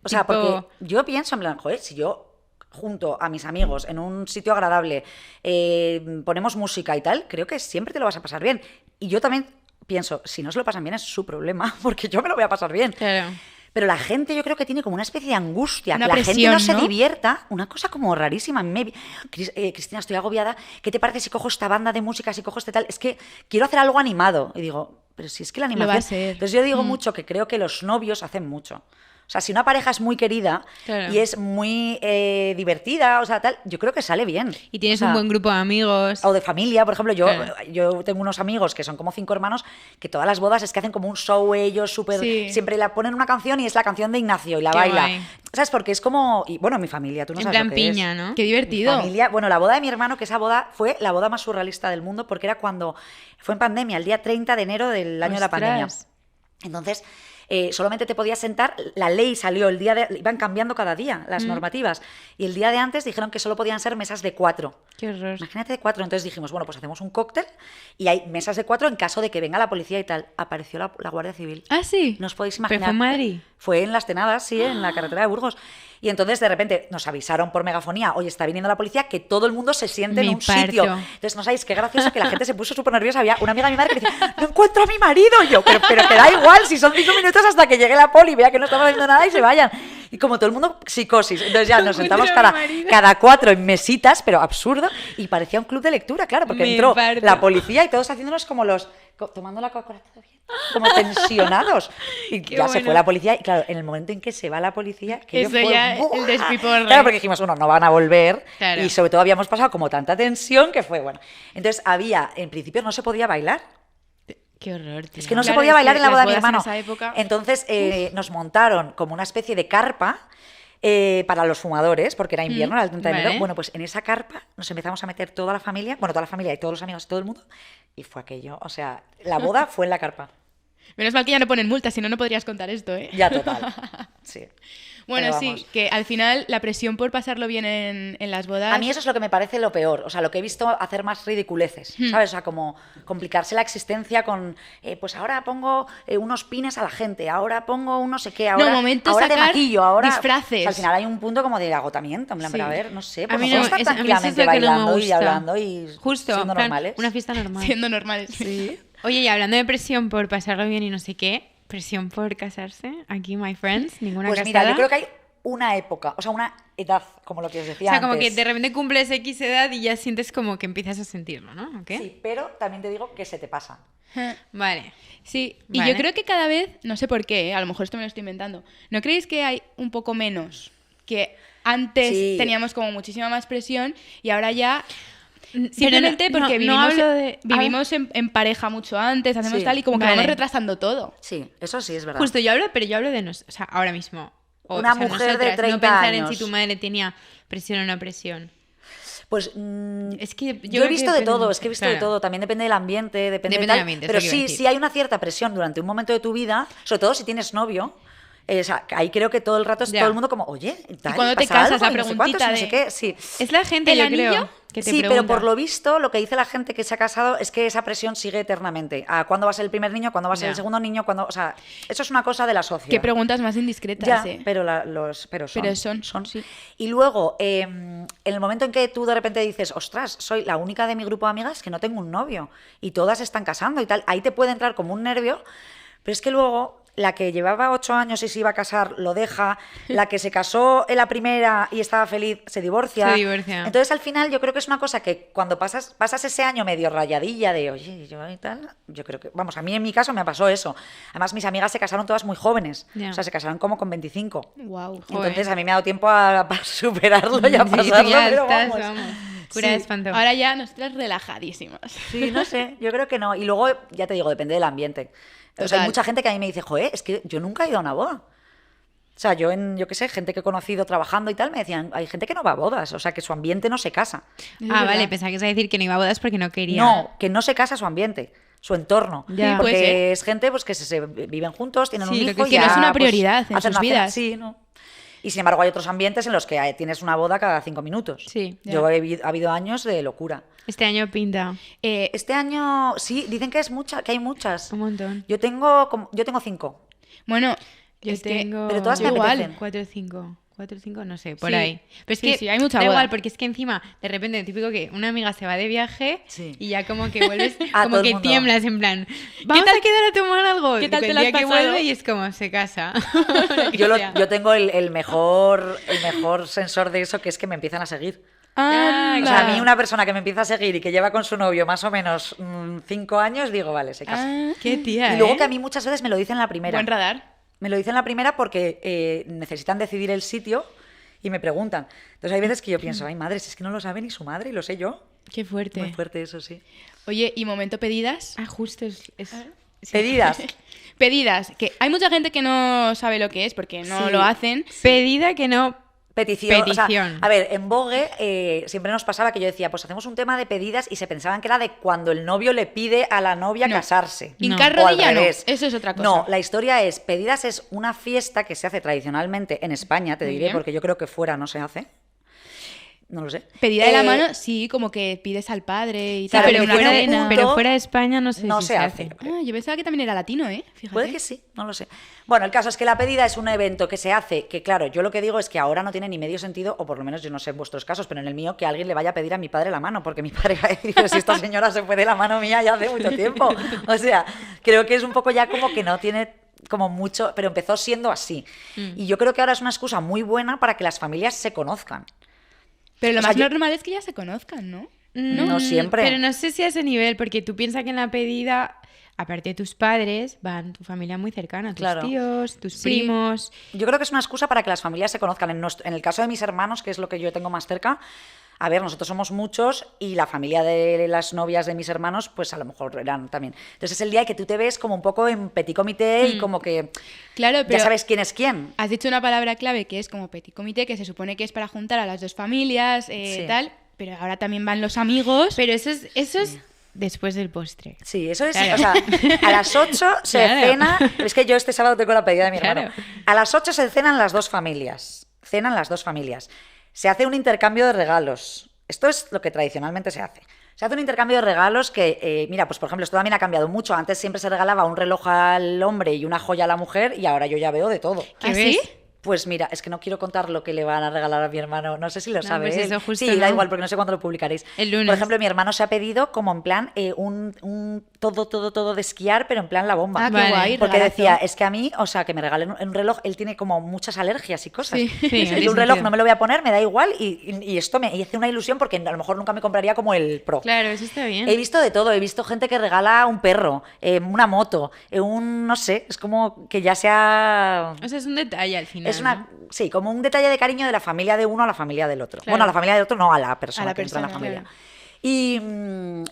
O sea, Tipo- porque yo pienso en plan, joder, si yo junto a mis amigos en un sitio agradable ponemos música y tal, creo que siempre te lo vas a pasar bien. Y yo también pienso, si no se lo pasan bien es su problema, porque yo me lo voy a pasar bien. Claro. Pero la gente yo creo que tiene como una especie de angustia, Una que la gente presión, no se ¿no? divierta, una cosa como rarísima. Cristina, estoy agobiada, ¿qué te parece si cojo esta banda de música, si cojo este tal? Es que quiero hacer algo animado. Y digo, pero si es que la Lo va a animación... ser. Entonces yo digo mucho que creo que los novios hacen mucho. O sea, si una pareja es muy querida Claro. y es muy divertida, o sea, tal, yo creo que sale bien. Y tienes O sea, un buen grupo de amigos. o de familia, por ejemplo, Claro. yo tengo unos amigos que son como 5 hermanos que todas las bodas es que hacen como un show ellos, súper... Sí. Siempre la ponen una canción y es la canción de Ignacio y la Qué baila. guay. ¿Sabes? Porque es como... Y bueno, mi familia, tú no En sabes plan lo que piña, es. ¿no? Qué Mi divertido. familia, bueno, la boda de mi hermano, que esa boda fue la boda más surrealista del mundo porque era cuando... Fue en pandemia, el día 30 de enero del año de la pandemia. Ostras. Entonces, solamente te podías sentar, la ley salió el día de... Iban cambiando cada día las normativas. Y el día de antes dijeron que solo podían ser mesas de 4. Qué horror. Imagínate de 4. Entonces dijimos, bueno, pues hacemos un cóctel y hay mesas de 4 en caso de que venga la policía y tal. Apareció la Guardia Civil. Ah, sí. No os podéis ¿Pero imaginar. fue en Madrid? Fue en Las Tenadas, sí, en la carretera de Burgos. Y entonces de repente nos avisaron por megafonía, oye, está viniendo la policía, que todo el mundo se siente en Me un sitio. parto. Entonces no sabéis qué gracioso que la gente se puso súper nerviosa. Había una amiga de mi madre que decía, no encuentro a mi marido. Y yo, pero que da igual, si son 5 minutos hasta que llegue la poli, vea que no estamos haciendo nada y se vayan. Y como todo el mundo, psicosis. Entonces ya nos sentamos encuentro a mi marido. cada 4 en mesitas, pero absurdo. Y parecía un club de lectura, claro, porque Me entró parto. la policía y todos haciéndonos como tomando la Coca-Cola todavía, como tensionados. Y Qué ya se bueno. fue la policía. Y claro, en el momento en que se va la policía, que Eso ya, ¡buah! el despiporre. Claro, porque dijimos, bueno, no van a volver. Claro. Y sobre todo habíamos pasado como tanta tensión que fue, bueno. Entonces en principio no se podía bailar. Qué horror, tío. Es que no se Claro, podía es que bailar en la las boda de mi bodas en hermano. esa época- Entonces nos montaron como una especie de carpa para los fumadores, porque era invierno, era el 30 de enero. vale. Bueno, pues en esa carpa nos empezamos a meter toda la familia y todos los amigos y todo el mundo. Y fue aquello, o sea, la boda fue en la carpa. Menos mal que ya no ponen multas, si no, no podrías contar esto, ¿eh? Ya total. Sí. Bueno, Pero sí, vamos. que al final la presión por pasarlo bien en las bodas... A mí eso es lo que me parece lo peor, o sea, lo que he visto hacer más ridiculeces, ¿sabes? O sea, como complicarse la existencia con, pues ahora pongo unos pines a la gente, ahora pongo un no sé qué, ahora, momento ahora te sacar maquillo, ahora... disfraces. O sea, al final hay un punto como de agotamiento, en plan, Sí. pero a ver, no sé, A pues mí nosotros no, estar a mí eso es tranquilamente lo que no me bailando y gusta. hablando y Justo, siendo en plan, normales. una fiesta normal. Siendo normales. Sí. Oye, y hablando de presión por pasarlo bien y no sé qué, presión por casarse, aquí, my friends, ninguna Pues casada. mira, yo creo que hay una época, o sea, una edad, como lo que os O decía sea, como antes. que de repente cumples X edad y ya sientes como que empiezas a sentirlo, ¿no? ¿O qué? Sí, pero también te digo que se te pasa. Vale. Sí, y Vale. yo creo que cada vez, no sé por qué, a lo mejor esto me lo estoy inventando, ¿no creéis que hay un poco menos? Que antes Sí. teníamos como muchísima más presión y ahora ya... Pero Simplemente no- porque no vivimos, hablo de- vivimos en pareja mucho antes, hacemos Sí. tal y como que Vale. vamos retrasando todo. Sí, eso sí es verdad. Justo, pero yo hablo de o sea, ahora mismo. Una mujer de nosotras, 30 no pensar en años. si tu madre tenía presión o no presión. Pues Es que yo he visto de depende todo, mucho, es que he visto de claro. todo, también depende del ambiente, depende, Depende de tal, del ambiente, es pero lo que iba a sí, decir. sí hay una cierta presión durante un momento de tu vida, sobre todo si tienes novio. O sea, ahí creo que todo el rato es Ya. todo el mundo como, oye, tal, cuando te ¿pasa casas, algo? la Y no sé cuántos, preguntita y no sé de- qué, sí. Es la gente, ¿El yo anillo? creo, que te Sí, pregunta. pero por lo visto, lo que dice la gente que se ha casado es que esa presión sigue eternamente. ¿A cuándo va a ser el primer niño? ¿Cuándo va a ser Ya. el segundo niño? ¿Cuándo? O sea, eso es una cosa de la sociedad. Qué preguntas más indiscretas, Ya, ¿eh? pero Pero son, sí. Y luego, en el momento en que tú de repente dices, ostras, soy la única de mi grupo de amigas que no tengo un novio y todas están casando y tal, ahí te puede entrar como un nervio, pero es que luego la que llevaba 8 años y se iba a casar lo deja, la que se casó en la primera y estaba feliz se divorcia. Se divorcia. Entonces al final yo creo que es una cosa que cuando pasas ese año medio rayadilla de oye, yo y tal, yo creo que, vamos, a mí en mi caso me pasó eso. Además mis amigas se casaron todas muy jóvenes, Ya. o sea, se casaron como con 25. Wow. Entonces a mí me ha dado tiempo a superarlo y a Sí, pasarlo, ya pero estás, vamos. Cura Sí. de espanto. Ahora ya nosotras relajadísimas. Sí, no sé, yo creo que no. Y luego, ya te digo, depende del ambiente. O sea, Total. hay mucha gente que a mí me dice, joder, es que yo nunca he ido a una boda. O sea, yo qué sé, gente que he conocido trabajando y tal, me decían, hay gente que no va a bodas, o sea, que su ambiente no se casa. Es Ah, verdad. vale, pensaba que ibas a decir que no iba a bodas porque no quería. No, que no se casa su ambiente, su entorno. Ya. Sí, puede Porque ser. es gente pues que se viven juntos, tienen Sí, un lo hijo que y que no ya, es una pues, prioridad en hacen sus una cena. vidas. Sí, no. Y sin embargo hay otros ambientes en los que tienes una boda cada 5 minutos. Sí, ya. Yo ha habido años de locura. Este año pinta Este año, sí, dicen que que hay muchas. un montón. Yo tengo 5. Bueno, Yo es que tengo... pero todas me igual. apetecen. 4 o 5. 4 o 5, no sé, por Sí. ahí. Pero es Sí, que sí, hay mucha da boda. igual, porque es que encima, de repente, típico que una amiga se va de viaje Sí. y ya como que vuelves, A como todo el que mundo. tiemblas en plan, vamos tal- a quedar a tomar algo. qué tal Y te el lo has día que pasado? vuelve y es como, se casa. Yo tengo el mejor sensor de eso, que es que me empiezan a seguir. Ah, O sea, a mí una persona que me empieza a seguir y que lleva con su novio más o menos 5 años, digo, vale, se casa. Qué tía, Y luego ¿eh? que a mí muchas veces me lo dicen en la primera. Buen radar. Me lo dicen en la primera porque necesitan decidir el sitio y me preguntan. Entonces hay veces que yo pienso, ay madre, si es que no lo sabe ni su madre y lo sé yo. Qué fuerte. Muy fuerte eso, sí. Oye, y momento pedidas. Ah, justo es... sí. Pedidas. Pedidas, que hay mucha gente que no sabe lo que es porque no Sí. lo hacen. Pedida que no... Petición. O sea, Petición. a ver, en Vogue siempre nos pasaba que yo decía, pues hacemos un tema de pedidas y se pensaban que era de cuando el novio le pide a la novia No. casarse. Hincar O al rodilla no, revés. eso es otra cosa. No, la historia es, pedidas es una fiesta que se hace tradicionalmente en España, te Muy diré, bien. porque yo creo que fuera no se hace. No lo sé. Pedida de la Eh, mano, sí, como que pides al padre y Claro, tal, pero, una fuera de, cadena. pero fuera de España no sé No si se hace. Ah, yo pensaba que también era latino, ¿eh? Fíjate. Puede que sí, no lo sé. Bueno, el caso es que la pedida es un evento que se hace, que claro, yo lo que digo es que ahora no tiene ni medio sentido, o por lo menos yo no sé en vuestros casos, pero en el mío, que alguien le vaya a pedir a mi padre la mano, porque mi padre va a decir, pero si esta señora se fue de la mano mía ya hace mucho tiempo. O sea, creo que es un poco ya como que no tiene como mucho, pero empezó siendo así. Y yo creo que ahora es una excusa muy buena para que las familias se conozcan. Pero lo O sea, más yo- normal es que ya se conozcan, ¿no? No siempre. Pero no sé si a ese nivel, porque tú piensas que en la pedida, aparte de tus padres, van tu familia muy cercana, tus Claro. tíos, tus Sí. primos. Yo creo que es una excusa para que las familias se conozcan. En el caso de mis hermanos, que es lo que yo tengo más cerca, a ver, nosotros somos muchos y la familia de las novias de mis hermanos, pues a lo mejor eran también. Entonces es el día que tú te ves como un poco en petit comité y como que Claro, pero ya sabes quién es quién. has dicho una palabra clave que es como petit comité, que se supone que es para juntar a las dos familias, Sí. tal, pero ahora también van los amigos. Pero eso es después del postre. Sí, eso es, Claro. o sea, a las 8 se Claro. cena, es que yo este sábado tengo la pedida de mi Claro. hermano. A las 8 se cenan las dos familias, Se hace un intercambio de regalos. Esto es lo que tradicionalmente se hace. Se hace un intercambio de regalos que, mira, pues por ejemplo, esto también ha cambiado mucho. Antes siempre se regalaba un reloj al hombre y una joya a la mujer y ahora yo ya veo de todo. ¿Qué ¿Ah, ves? sí? Pues mira, es que no quiero contar lo que le van a regalar a mi hermano. No sé si lo No, sabe pues él. eso justo Sí, da no. igual, porque no sé cuándo lo publicaréis. El lunes. Por ejemplo, mi hermano se ha pedido como en plan un todo de esquiar, pero en plan la bomba. Ah, qué Vale. guay. Porque regalazo. decía, es que a mí, o sea, que me regalen un reloj, él tiene como muchas alergias y cosas. Sí. Sí, Es tiene que un reloj sentido. no me lo voy a poner, me da igual y esto me hace una ilusión porque a lo mejor nunca me compraría como el Pro. Claro, eso está bien. He visto de todo, he visto gente que regala un perro, una moto, no sé, es como que ya sea... O sea, es un detalle al final. Es una, ¿no? sí, como un detalle de cariño de la familia de uno a la familia del otro. Claro. Bueno, a la familia del otro no, a la persona A la que entra en la persona, familia. claro. Y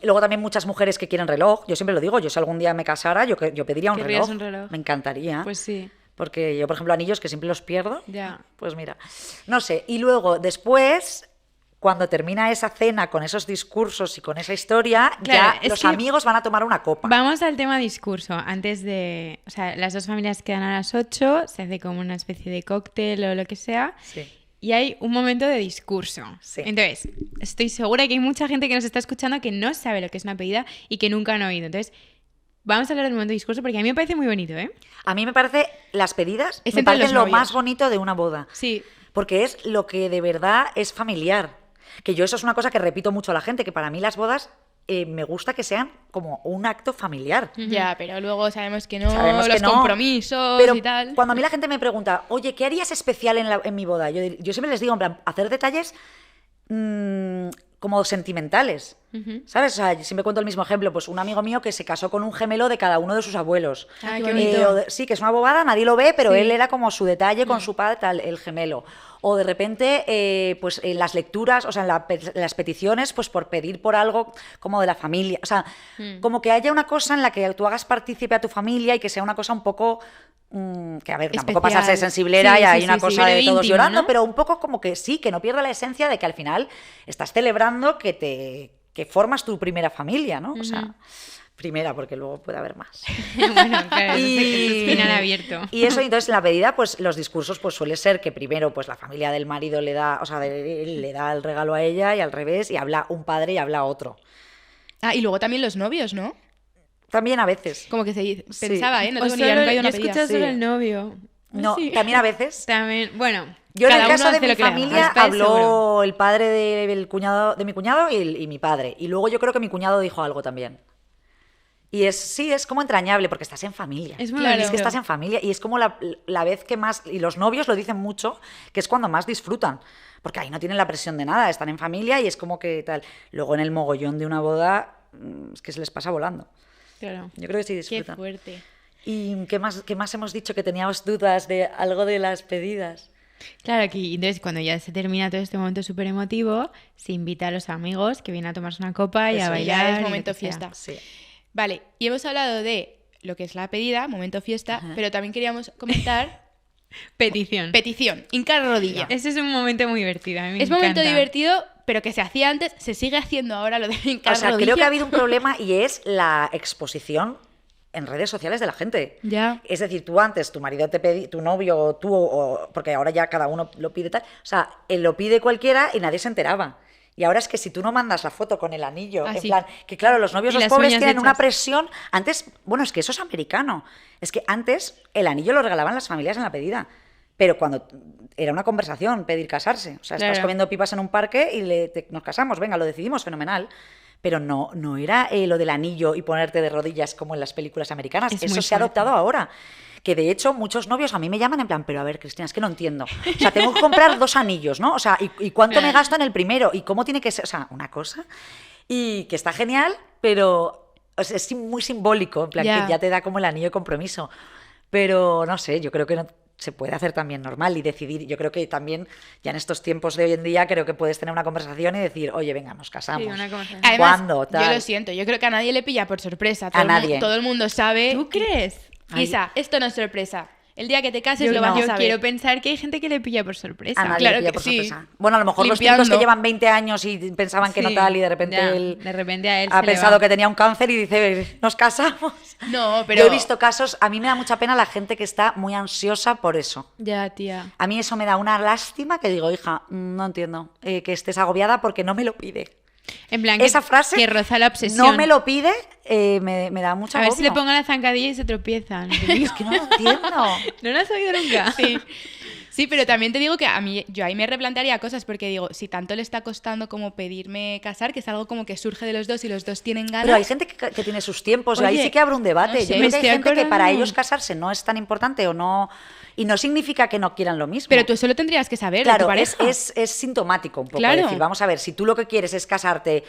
luego también muchas mujeres que quieren reloj. Yo siempre lo digo, yo si algún día me casara, yo pediría un ¿Querrías reloj. un reloj? Me encantaría. Pues sí, Porque yo, por ejemplo, anillos que siempre los pierdo. ya. Pues mira, no sé. Y luego, después, cuando termina esa cena con esos discursos y con esa historia, Claro, ya es los que- amigos van a tomar una copa. Vamos al tema discurso. Antes de... O sea, las dos familias quedan a las 8, se hace como una especie de cóctel o lo que sea. Sí. Y hay un momento de discurso. Sí. Entonces, estoy segura que hay mucha gente que nos está escuchando que no sabe lo que es una pedida y que nunca han oído. Entonces, vamos a hablar del momento de discurso porque a mí me parece muy bonito, ¿eh? A mí me parece, las pedidas Es me entre parecen los lo novios. más bonito de una boda. Sí. Porque es lo que de verdad es familiar. Que yo eso es una cosa que repito mucho a la gente, que para mí las bodas me gusta que sean como un acto familiar. Ya, pero luego sabemos que no, Sabemos que los no, compromisos pero y tal. cuando a mí la gente me pregunta, oye, ¿qué harías especial en mi boda? Yo siempre les digo, en plan, hacer detalles como sentimentales, ¿sabes? O sea, yo siempre cuento el mismo ejemplo, pues un amigo mío que se casó con un gemelo de cada uno de sus abuelos. Ah, qué bonito. Sí, que es una bobada, nadie lo ve, pero Sí. él era como su detalle con su padre, tal, el gemelo. O de repente, pues en las lecturas, o sea, las peticiones, pues por pedir por algo como de la familia. O sea, como que haya una cosa en la que tú hagas partícipe a tu familia y que sea una cosa un poco... que a ver, tampoco Especial. pasarse de sensiblera Sí, y sí, hay sí, una sí. cosa Pero de todos íntimo, llorando, ¿no? pero un poco como que sí, que no pierda la esencia de que al final estás celebrando que formas tu primera familia, ¿no? O sea, primera, porque luego puede haber más. Bueno, claro, eso es final abierto. Y eso, entonces, en la pedida, pues los discursos, pues suele ser que primero, pues la familia del marido le da, o sea, le da el regalo a ella y al revés, y habla un padre y habla otro. Ah, y luego también los novios, ¿no? También a veces. Como que se dice, Sí. pensaba, ¿eh? No O tengo ni idea, nunca he ido a yo una he pedida. escuchado solo Sí. el novio. No, Sí. también a veces. También, bueno. Yo en Cada el uno caso de hace mi lo que le da la familia gana. Los padres habló seguro. el padre del cuñado, de mi cuñado y mi padre. Y luego yo creo que mi cuñado dijo algo también. Y sí, es como entrañable, porque estás en familia. Es muy Claro. Es que bonito. estás en familia y es como la vez que más, y los novios lo dicen mucho, que es cuando más disfrutan, porque ahí no tienen la presión de nada, están en familia y es como que tal. Luego en el mogollón de una boda, es que se les pasa volando. Claro. Yo creo que sí Qué disfrutan. fuerte. ¿Y qué más hemos dicho? Que teníamos dudas de algo de las pedidas. Claro, que entonces cuando ya se termina todo este momento súper emotivo, se invita a los amigos que vienen a tomarse una copa y Eso, a ya bailar. Ya y es lo momento que sea. fiesta. Sí. Vale, y hemos hablado de lo que es la pedida, momento fiesta, pero también queríamos comentar Petición. petición, hincar rodilla. Ese es un momento muy divertido. A mí me Es momento encanta. divertido, pero que se hacía antes, se sigue haciendo ahora lo de hincar O sea, rodilla. creo que ha habido un problema y es la exposición en redes sociales de la gente. Ya. Es decir, tú antes, tu marido te pedía, tu novio o tú, porque ahora ya cada uno lo pide tal. O sea, él lo pide cualquiera y nadie se enteraba. Y ahora es que si tú no mandas la foto con el anillo, Ah, en sí. plan, que claro, los novios, Y los las pobres uñas tienen una hechas. presión. Antes, bueno, es que eso es americano. Es que antes el anillo lo regalaban las familias en la pedida. Pero cuando era una conversación, pedir casarse. O sea, estás Claro. comiendo pipas en un parque y nos casamos, venga, lo decidimos, fenomenal. Pero no era lo del anillo y ponerte de rodillas como en las películas americanas. Es Eso muy se ha fuerte. adoptado ahora. Que de hecho muchos novios a mí me llaman en plan, pero a ver, Cristina, es que no entiendo. O sea, tengo que comprar 2 anillos, ¿no? O sea, ¿y cuánto me gasto en el primero? ¿Y cómo tiene que ser? O sea, una cosa. Y que está genial, pero o sea, es muy simbólico, en plan, Ya. que ya te da como el anillo de compromiso. Pero no sé, yo creo que se puede hacer también normal y decidir. Yo creo que también, ya en estos tiempos de hoy en día, creo que puedes tener una conversación y decir, oye, venga, nos casamos. Sí, una conversación. Además, ¿Cuándo? yo Tal. lo siento, yo creo que a nadie le pilla por sorpresa. A nadie. Todo el mundo sabe. ¿Tú crees? Ay. Isa, esto no es sorpresa. El día que te cases Yo, lo vas yo a saber. quiero pensar que hay gente que le pilla por sorpresa. A nadie Claro le pilla que por sí. sorpresa. Bueno, a lo mejor los Limpiando. chicos que llevan 20 años y pensaban que no Sí, tal y de repente ya, él de repente a él ha se le pensado va. que tenía un cáncer y dice, nos casamos. No, pero... Yo he visto casos, a mí me da mucha pena la gente que está muy ansiosa por eso. Ya, tía. A mí eso me da una lástima que digo, hija, no entiendo que estés agobiada porque no me lo pide. En plan, Esa frase que roza la obsesión. no me lo pide, me da mucha A ver si le agobio. pongo la zancadilla y se tropiezan. Es que no lo entiendo. ¿No lo has oído nunca? Sí. Sí, pero también te digo que a mí, yo ahí me replantearía cosas porque digo, si tanto le está costando como pedirme casar, que es algo como que surge de los dos y los dos tienen ganas. Pero hay gente que tiene sus tiempos y ahí Oye, sí que abre un debate. no Yo sé, creo me que hay estoy gente que para acordando. ellos casarse no es tan importante o no... Y no significa que no quieran lo mismo. Pero tú eso lo tendrías que saber de tu Claro, pareja. es sintomático un poco. Claro. Decir, vamos a ver, si tú lo que quieres es casarte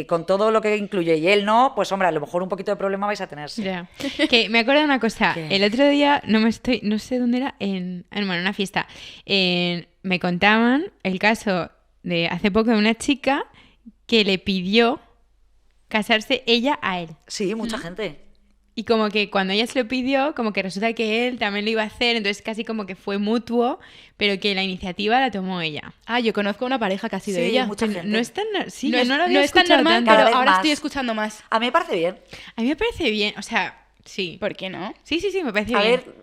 con todo lo que incluye y él no, pues hombre, a lo mejor un poquito de problema vais a tener. Sí. Ya. Que me acuerdo de una cosa. ¿Qué? El otro día, no sé dónde era, bueno, en una fiesta. Me contaban el caso de hace poco de una chica que le pidió casarse ella a él. Sí, mucha gente. Y como que cuando ella se lo pidió, como que resulta que él también lo iba a hacer, entonces casi como que fue mutuo, pero que la iniciativa la tomó ella. Ah, yo conozco una pareja que ha sido Sí, ella. mucha gente. No es tan, sí, no yo es, no lo había no es tan escuchado normal, tanto. Cada pero vez ahora más. estoy escuchando más. A mí me parece bien. A mí me parece bien, o sea, Sí. ¿Por qué no? Sí, me parece A bien. ver,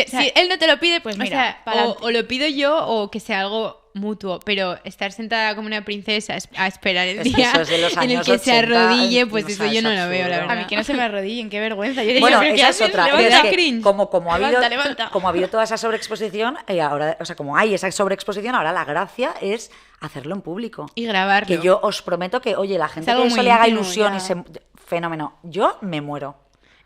Si él no te lo pide, pues O mira, sea, pa'lante. o lo pido yo o que sea algo mutuo, pero estar sentada como una princesa a esperar el Es que día eso es de los en el años que se 80, arrodille, pues o eso sea, yo es no lo veo, la absurdo. verdad. A mí que no se me arrodillen, qué vergüenza. Yo Bueno, ¿pero qué esa es haces? otra. Pero Levanta. es que cringe. como ha habido, Levanta. como ha habido toda esa sobreexposición, ahora, o sea, como hay esa sobreexposición, ahora la gracia es hacerlo en público. Y grabarlo. Que yo os prometo que, oye, la gente algo que eso muy le haga íntimo, ilusión ya. y se... Fenómeno. Yo me muero.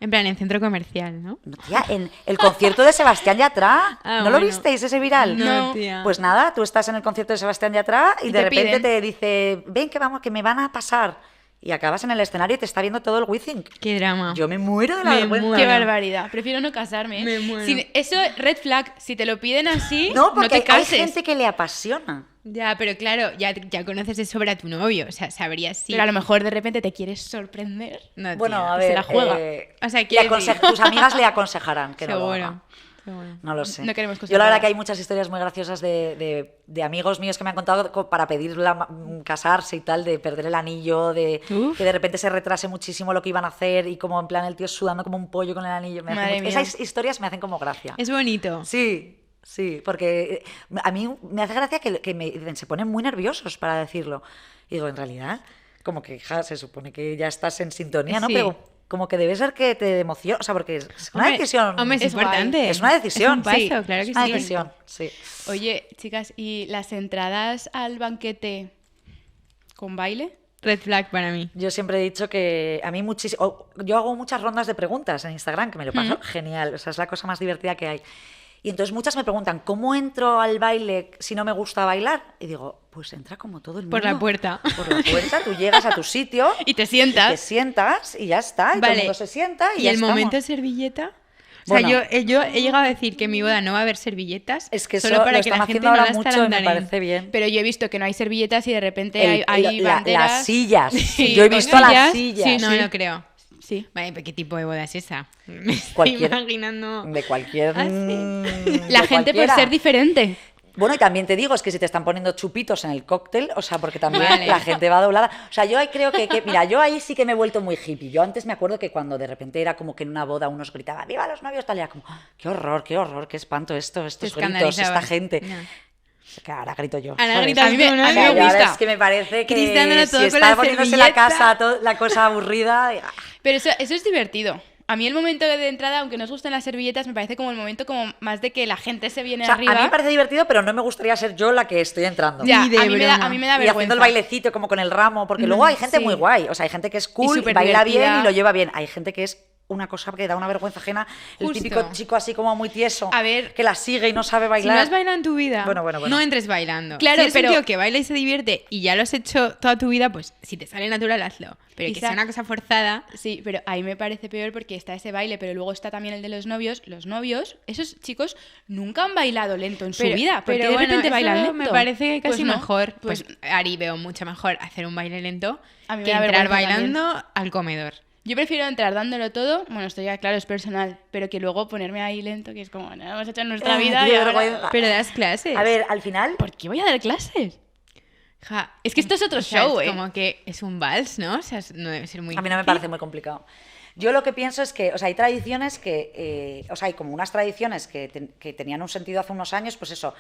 En plan, en centro comercial, ¿no? No, tía, en el concierto de Sebastián Yatra. Ah, ¿No lo bueno. visteis ese viral? No, tía. Pues nada, tú estás en el concierto de Sebastián Yatra y Y de te repente piden. te dice, ven que me van a pasar. Y acabas en el escenario y te está viendo todo el WeThink. Qué drama. Yo me muero de la Me vergüenza. muero. Qué barbaridad. Prefiero no casarme. ¿eh? Me muero. Eso, red flag. Si te lo piden así, No, porque te hay cases. gente que le apasiona. Ya, pero claro, ya conoces de sobra a tu novio, o sea, sabrías si... Pero a lo mejor de repente te quieres sorprender. No, Bueno, tía. a se ver, la juega. O sea, le quiero decir- tus amigas le aconsejarán que no lo haga. Seguro. Seguro. No lo sé. No queremos cosas Yo la verdad raras. que hay muchas historias muy graciosas de amigos míos que me han contado para pedir casarse y tal, de perder el anillo, de Uf. que de repente se retrase muchísimo lo que iban a hacer y como en plan el tío sudando como un pollo con el anillo. Madre mía. Esas historias me hacen como gracia. Es bonito. Sí, porque a mí me hace gracia que me dicen, se ponen muy nerviosos para decirlo. Y digo, en realidad, como que se supone que ya estás en sintonía, ¿no? Sí. Pero como que debe ser que te emociona, o sea, porque es una Hombre, decisión. Hombre, es Es guay. importante. Es una decisión. Es un paso, sí. claro que Es una sí. decisión, sí. Oye, chicas, ¿y las entradas al banquete con baile? Red flag para mí. Yo siempre he dicho que a mí muchísimo... Yo hago muchas rondas de preguntas en Instagram, que me lo paso genial. O sea, es la cosa más divertida que hay. Y entonces muchas me preguntan, ¿cómo entro al baile si no me gusta bailar? Y digo, pues entra como todo el mundo. Por la puerta. Por la puerta, tú llegas a tu sitio... Y te sientas. Te sientas y ya está. Y todo el mundo se sienta y ¿Y ya el estamos. momento servilleta? O Bueno. sea, yo he llegado a decir que en mi boda no va a haber servilletas Es que solo eso para lo que están la gente haciendo no ahora las mucho y me tarantareen. parece bien. Pero yo he visto que no hay servilletas y de repente hay Las banderas. sillas. Sí, Yo he visto sillas. las sillas. Sí, no, no creo. Sí. Vale, pero ¿qué tipo de boda es esa? Me estoy Cualquier- imaginando... De cualquier... Ah, sí. La de gente por cualquiera. ser diferente. Bueno, y también te digo, es que si te están poniendo chupitos en el cóctel, o sea, porque también Vale. la gente va doblada. O sea, yo ahí creo mira, yo ahí sí que me he vuelto muy hippie. Yo antes me acuerdo que cuando de repente era como que en una boda unos gritaban, ¡viva los novios! Tal, y era como, ¡ah, qué horror, qué espanto estos Te gritos, escandalizaba. esta gente. No. Que ahora grito yo. Ahora ¿sabes? gritas A mí me- tú, ¿no? a mí O sea, me y ahora gusta. es que me parece que Cris dándolo todo si con está la poniéndose la servilleta. casa, la cosa aburrida... Pero eso es divertido. A mí el momento de entrada, aunque no os gusten las servilletas, me parece como el momento como más de que la gente se viene O sea, arriba. a mí me parece divertido, pero no me gustaría ser yo la que estoy entrando. Ya, Ni de a mí me da broma. vergüenza. Y haciendo el bailecito como con el ramo, porque luego hay gente sí. muy guay. O sea, hay gente que es cool, súper baila bien divertida. y lo lleva bien. Hay gente que es una cosa que da una vergüenza ajena. El Justo. típico chico así como muy tieso, A ver, que la sigue y no sabe Si bailar. no has bailado en tu vida, Bueno. no entres bailando. Claro, si eres pero- un tío que baila y se divierte y ya lo has hecho toda tu vida, pues si te sale natural, hazlo. Pero que Isa- sea una cosa forzada... Sí, pero ahí me parece peor porque está ese baile, pero luego está también el de los novios. Los novios, esos chicos nunca han bailado lento en su vida. ¿Por qué de repente eso bailan lento? me parece casi Pues no, mejor. Pues, Pues Ari, veo mucho mejor hacer un baile lento A mí me que da entrar vergüenza bailando al comedor. yo prefiero entrar dándolo todo. Bueno, esto ya claro, es personal, pero que luego ponerme ahí lento, que es como, no hemos hecho en nuestra vida. Qué Y ahora- vergüenza. Pero das clases. A ver, al final... ¿Por qué voy a dar clases? Ja, Es que esto es otro o sea, show, es ¿eh? como que es un vals, ¿no? O sea, no debe ser muy A mí no me difícil. parece muy complicado. Yo lo que pienso es que, o sea, hay tradiciones que, o sea, hay como unas tradiciones que tenían un sentido hace unos años, pues eso,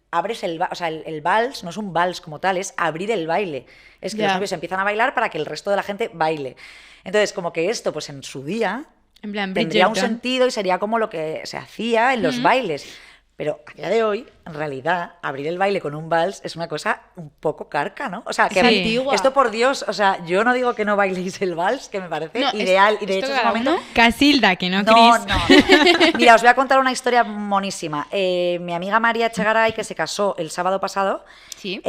abres o sea, el vals no es un vals como tal, es abrir el baile. Es que Ya. los novios empiezan a bailar para que el resto de la gente baile. Entonces, como que esto, pues en su día, En plan, tendría un Bridgerton. sentido y sería como lo que se hacía en los bailes. Pero a día de hoy, en realidad, abrir el baile con un vals es una cosa un poco carca, ¿no? O sea, que Sí. a mí- Antigua. esto por Dios, o sea, yo no digo que no bailéis el vals, que me parece No, ideal. Y de esto hecho, es un cada momento... uno. Casilda, que no, No, Cris. no. Mira, os voy a contar una historia monísima. Mi amiga María Echegaray, que se casó el sábado pasado, Sí.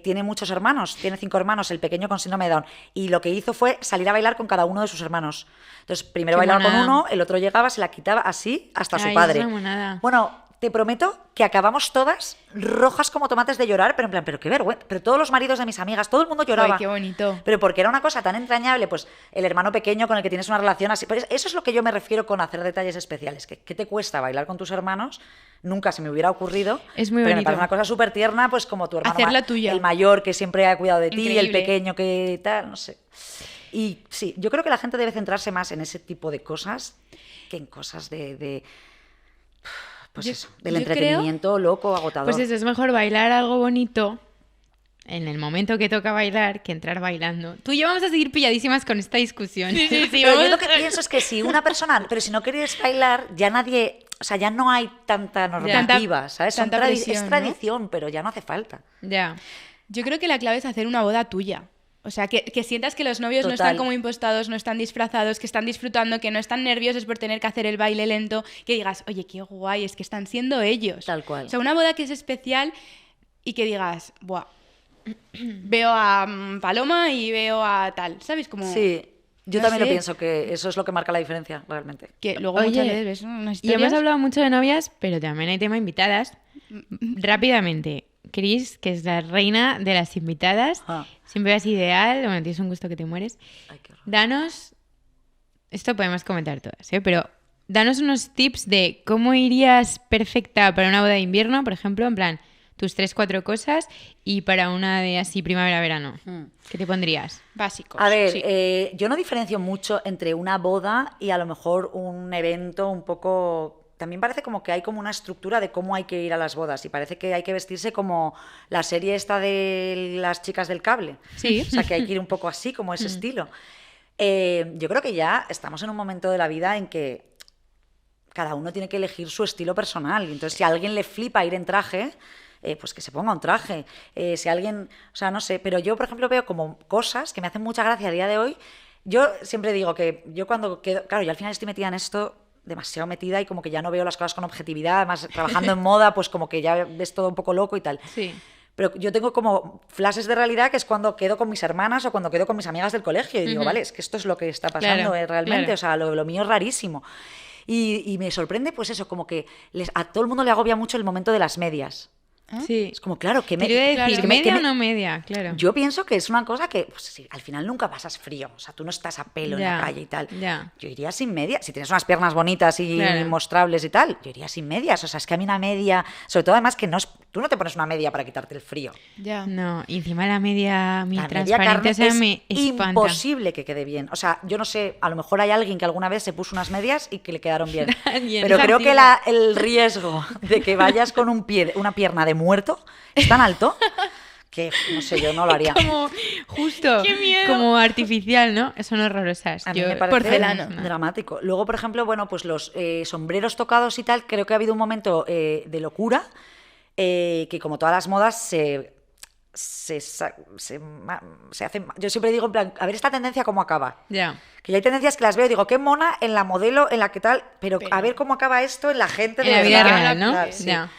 tiene muchos hermanos, tiene 5 hermanos, el pequeño con síndrome de Down. Y lo que hizo fue salir a bailar con cada uno de sus hermanos. Entonces, primero Qué bailaba con monada. uno, el otro llegaba, se la quitaba así hasta su Ay, padre. es una monada. Bueno, te prometo que acabamos todas rojas como tomates de llorar, pero en plan, pero qué vergüenza. Pero todos los maridos de mis amigas, todo el mundo lloraba. Ay, qué bonito. Pero porque era una cosa tan entrañable, pues el hermano pequeño con el que tienes una relación así. Pues eso es lo que yo me refiero con hacer detalles especiales. ¿Qué te cuesta bailar con tus hermanos? Nunca se me hubiera ocurrido. Es muy pero me bonito. parece una cosa súper tierna, pues como tu hermano. Hacerla tuya. El mayor que siempre ha cuidado de ti, el Increíble. pequeño que tal, no sé. Y sí, yo creo que la gente debe centrarse más en ese tipo de cosas que en cosas pues Yo- eso, del yo entretenimiento loco, agotador. Pues eso, es mejor bailar algo bonito en el momento que toca bailar que entrar bailando. Tú y yo vamos a seguir pilladísimas con esta discusión. Sí, Pero vamos yo lo a- que pienso es que si una persona, pero si no quieres bailar, ya nadie, o sea, ya no hay tanta normativa, ¿sabes? tanta Es presión, ¿no? tradición, pero ya no hace falta. Ya. Yo creo que la clave es hacer una boda tuya. O sea, que sientas que los novios no están Total. como impostados, no están disfrazados, que están disfrutando, que no están nerviosos por tener que hacer el baile lento, que digas, oye, qué guay, es que están siendo ellos. Tal cual. O sea, una boda que es especial y que digas, buah, veo a Paloma y veo a tal, ¿sabes? Como Sí, yo no también lo sé. pienso, que eso es lo que marca la diferencia, realmente. que luego Oye, muchas veces ves unas Y hemos historias... hablado mucho de novias, pero también hay tema invitadas. Rápidamente, Cris, que es la reina de las invitadas, Ah. siempre es ideal, bueno, tienes un gusto que te mueres. Ay, qué horror. Danos, esto podemos comentar todas, pero danos unos tips de cómo irías perfecta para una boda de invierno, por ejemplo, en plan, tus 3-4 cosas, y para una de así primavera-verano. ¿Qué te pondrías? Básicos. A ver, sí. yo no diferencio mucho entre una boda y a lo mejor un evento un poco... También parece como que hay como una estructura de cómo hay que ir a las bodas y parece que hay que vestirse como la serie esta de las chicas del cable. Sí. O sea, que hay que ir un poco así, como ese estilo. Yo creo que ya estamos en un momento de la vida en que cada uno tiene que elegir su estilo personal. Y entonces, si a alguien le flipa ir en traje, pues que se ponga un traje. Si a alguien, o sea, no sé, pero yo, por ejemplo, veo como cosas que me hacen mucha gracia a día de hoy. Yo siempre digo que yo cuando quedo, claro, yo al final estoy metida en esto, demasiado metida y como que ya no veo las cosas con objetividad, además trabajando en moda, pues como que ya ves todo un poco loco y tal. Sí. Pero yo tengo como flashes de realidad que es cuando quedo con mis hermanas o cuando quedo con mis amigas del colegio y digo, vale, es que esto es lo que está pasando Claro, realmente, claro. o sea, lo mío es rarísimo. Y me sorprende pues eso, como que a todo el mundo le agobia mucho el momento de las medias. Sí. Es como, claro, que Te iba a decir, claro. ¿media o no media? Claro. Yo pienso que es una cosa que pues, sí, al final nunca pasas frío, o sea, tú no estás a pelo en Ya, la calle y tal. ya. Yo iría sin medias, si tienes unas piernas bonitas y Claro. mostrables y tal, yo iría sin medias, o sea, es que a mí una media, sobre todo además que no es, tú no te pones una media para quitarte el frío. Ya. No, y encima la media mi La media transparente, carne o sea, es me espanta. imposible que quede bien. O sea, yo no sé, a lo mejor hay alguien que alguna vez se puso unas medias y que le quedaron bien. Alguien. Pero creo que Exacto. el riesgo de que vayas con una pierna de muerto es tan alto que, no sé, yo no lo haría. Como justo, ¡Qué miedo! como artificial, ¿no? Son horrorosas. A mí Yo- me parece porcelana. dramático. Luego, por ejemplo, bueno, pues los sombreros tocados y tal, creo que ha habido un momento de locura que como todas las modas se hacen... Yo siempre digo, en plan, a ver esta tendencia cómo acaba. Ya. Que ya hay tendencias que las veo y digo, qué mona en la modelo, en la que tal, pero Pero- a ver cómo acaba esto en la gente de En la vida verdad. real, ¿no? Claro, sí. Ya.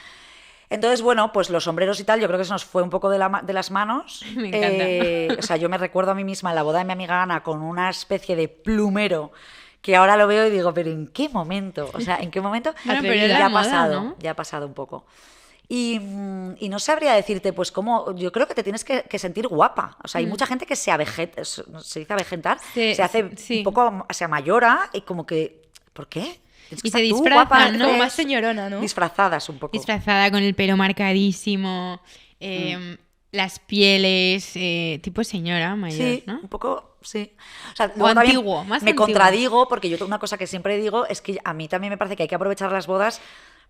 Entonces, bueno, pues los sombreros y tal, yo creo que se nos fue un poco de las manos. Me encanta. O sea, yo me recuerdo a mí misma en la boda de mi amiga Ana con una especie de plumero que ahora lo veo y digo, pero ¿en qué momento? O sea, ¿en qué momento? Bueno, pero Y es la ya ha moda, pasado, ¿no? ya ha pasado un poco. Y no sabría decirte, pues cómo, yo creo que te tienes que sentir guapa. O sea, hay mucha gente que se dice avejentar, Sí, se hace sí. un poco, se amayora y como que, ¿por qué? Tienes que Y se estar tú disfrazan, guapa, ¿no? Como más antes, señorona, ¿no? Disfrazadas un poco. Disfrazada con el pelo marcadísimo, las pieles, tipo señora mayor, Sí, ¿no? un poco, sí. O sea, O luego también antiguo, más me antiguo. contradigo porque yo una cosa que siempre digo es que a mí también me parece que hay que aprovechar las bodas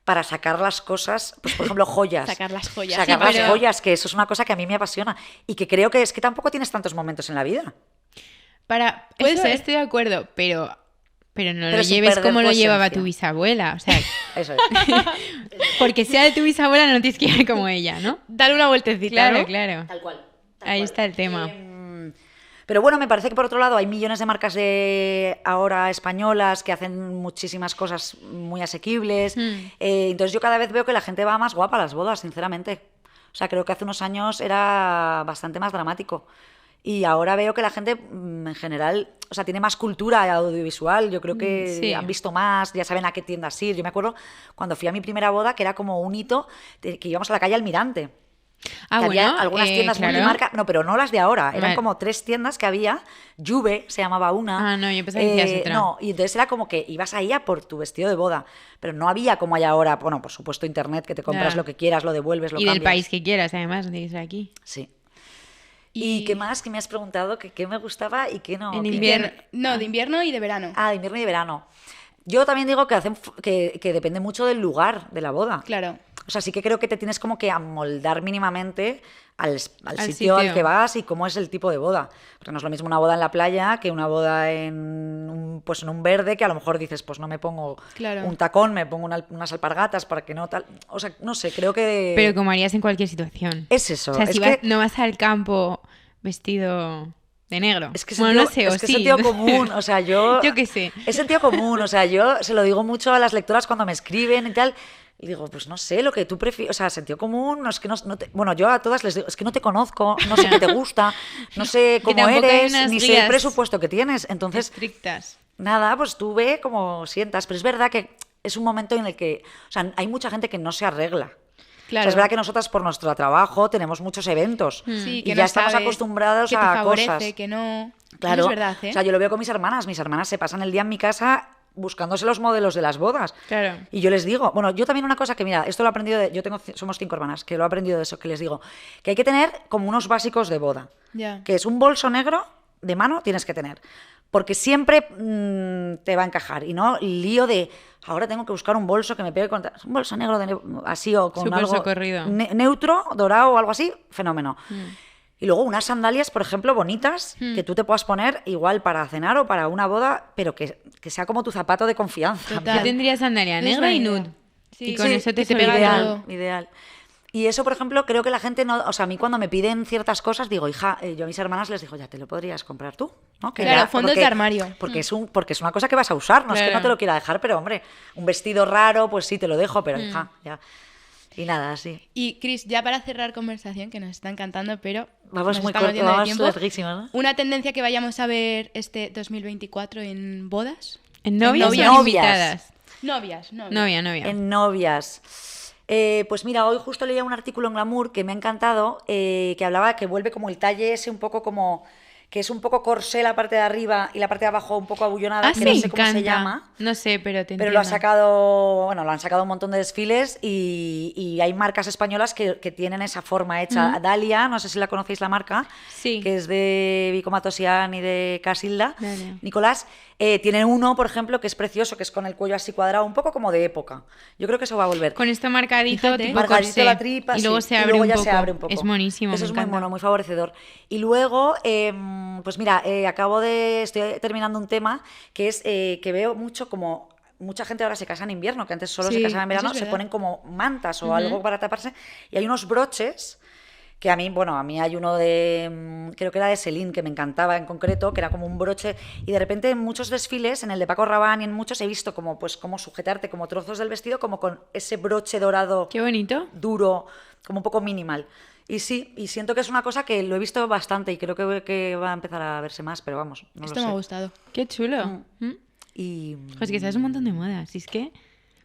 para sacar las cosas, pues por ejemplo, joyas. Sacar las joyas. Sacar Sí, las pero- joyas, que eso es una cosa que a mí me apasiona y que creo que es que tampoco tienes tantos momentos en la vida. Para, Puede eso ser. estoy de acuerdo, pero no Pero lo sin lleves perder como tu lo llevaba esencia. tu bisabuela. O sea, Eso es. porque sea de tu bisabuela no tienes que ir como ella, ¿no? Dale una vueltecita, Claro, ¿no? claro. Tal cual. Ahí está el tema. Pero bueno, me parece que por otro lado hay millones de marcas de ahora españolas que hacen muchísimas cosas muy asequibles. Entonces yo cada vez veo que la gente va más guapa a las bodas, sinceramente. O sea, creo que hace unos años era bastante más dramático. Y ahora veo que la gente, en general, o sea, tiene más cultura audiovisual. Yo creo que Sí. han visto más, ya saben a qué tiendas ir. Yo me acuerdo cuando fui a mi primera boda, que era como un hito, que íbamos a la calle Almirante. Ah, Que había bueno, algunas tiendas claro. multimarca, no, pero no las de ahora, eran Vale. como 3 tiendas que había, Juve se llamaba una. Ah, no, yo pensaba que decías otra. No, y entonces era como que ibas ahí a por tu vestido de boda, pero no había como hay ahora, bueno, por supuesto internet, que te compras Ya. lo que quieras, lo devuelves, lo Y del cambias. país que quieras, además, no tiene que ser aquí. Sí. ¿Y qué más? ¿Qué me has preguntado? ¿Qué me gustaba y qué no? En ¿Qué- invierno. No, de invierno y de verano. Ah, de invierno y de verano. Yo también digo que depende mucho del lugar de la boda. Claro. O sea, sí que creo que te tienes como que amoldar mínimamente al Al sitio al sitio. que vas y cómo es el tipo de boda. Porque no es lo mismo una boda en la playa que una boda pues en un verde, que a lo mejor dices, pues no me pongo Claro. un tacón, me pongo unas alpargatas para que no tal... O sea, no sé, creo que... Pero como harías en cualquier situación. Es eso. O sea, es si que... no vas al campo vestido de negro. Es que bueno, no sé, o es que sí. sentido común, o sea, yo... Yo qué sé. Es sentido común, o sea, yo se lo digo mucho a las lectoras cuando me escriben y tal, y digo, pues no sé, lo que tú prefieres, o sea, sentido común, no es que bueno, yo a todas les digo, es que no te conozco, no sé qué te gusta, no sé Que cómo tampoco hay eres, unas ni sé el guías presupuesto que tienes, entonces, Estrictas. nada, pues tú ve como sientas, pero es verdad que es un momento en el que, o sea, hay mucha gente que no se arregla. O sea, Claro. es verdad que nosotras por nuestro trabajo tenemos muchos eventos Sí, y que ya no estamos sabes acostumbrados que te a favorece, cosas. que no. Claro, Eso es verdad, ¿eh? o sea, yo lo veo con mis hermanas. Mis hermanas se pasan el día en mi casa buscándose los modelos de las bodas. Claro. Y yo les digo, bueno, yo también una cosa que, mira, esto lo he aprendido somos 5 hermanas, que lo he aprendido de eso, que les digo, que hay que tener como unos básicos de boda. Ya. Que es un bolso negro de mano, tienes que tener. Porque siempre te va a encajar. Y no el lío de, ahora tengo que buscar un bolso que me pegue contra... Un bolso negro así o con Súper algo socorrido. neutro, dorado o algo así, fenómeno. Y luego unas sandalias, por ejemplo, bonitas, que tú te puedas poner igual para cenar o para una boda, pero que sea como tu zapato de confianza. Total. Yo tendría sandalia Es negra y buena idea. nude. Sí, y con sí, eso que te te pega solidarizas. todo. Ideal. Y eso, por ejemplo, creo que la gente no... O sea, a mí cuando me piden ciertas cosas, digo, hija, yo a mis hermanas les digo, ya te lo podrías comprar tú, ¿no? Que Claro, ya- fondos de armario. Porque es una cosa que vas a usar, no es que Claro. no te lo quiera dejar, pero hombre, un vestido raro, pues sí, te lo dejo, pero hija, ya. Y nada, así. Y Cris, ya para cerrar conversación, que nos está encantando, pero Vamos nos muy estamos corto, yendo de vamos tiempo. larguísimo, ¿no? Una tendencia que vayamos a ver este 2024 en bodas. ¿En novias o en novias. invitadas? Novias. Novia. En novias. Pues mira, hoy justo leía un artículo en Glamour que me ha encantado, que hablaba que vuelve como el talle ese un poco como... que es un poco corsé la parte de arriba y la parte de abajo un poco abullonada, Ah, que sí, no sé cómo se encanta. llama. No sé, pero te Pero lo entiendo. lo han sacado un montón de desfiles y hay marcas españolas que tienen esa forma hecha. Dalia, no sé si la conocéis la marca, Sí. que es de Vico Matosian y de Casilda. Dalia. Nicolás, tienen uno, por ejemplo, que es precioso, que es con el cuello así cuadrado, un poco como de época. Yo creo que eso va a volver. Con esto marcadito, Fíjate. tipo Marcadito corsé. la tripa, y luego sí, se y abre, luego un ya poco. se abre un poco. Es monísimo, Eso me es muy encanta. mono, muy favorecedor. Y luego, pues mira, estoy terminando un tema que es que veo mucho como mucha gente ahora se casa en invierno, que antes solo Sí, se casaba en eso verano, es se verdad. ponen como mantas o algo para taparse. Y hay unos broches que a mí hay uno de, creo que era de Celine, que me encantaba en concreto, que era como un broche, y de repente en muchos desfiles, en el de Paco Rabanne y en muchos he visto como, pues, cómo sujetarte como trozos del vestido, como con ese broche dorado Qué bonito. duro, como un poco minimal. Y sí, y siento que es una cosa que lo he visto bastante y creo que va a empezar a verse más, pero vamos, no Esto lo me ha sé. gustado. Qué chulo. ¿Mm? Y Joder, es que sabes un montón de modas. Si es que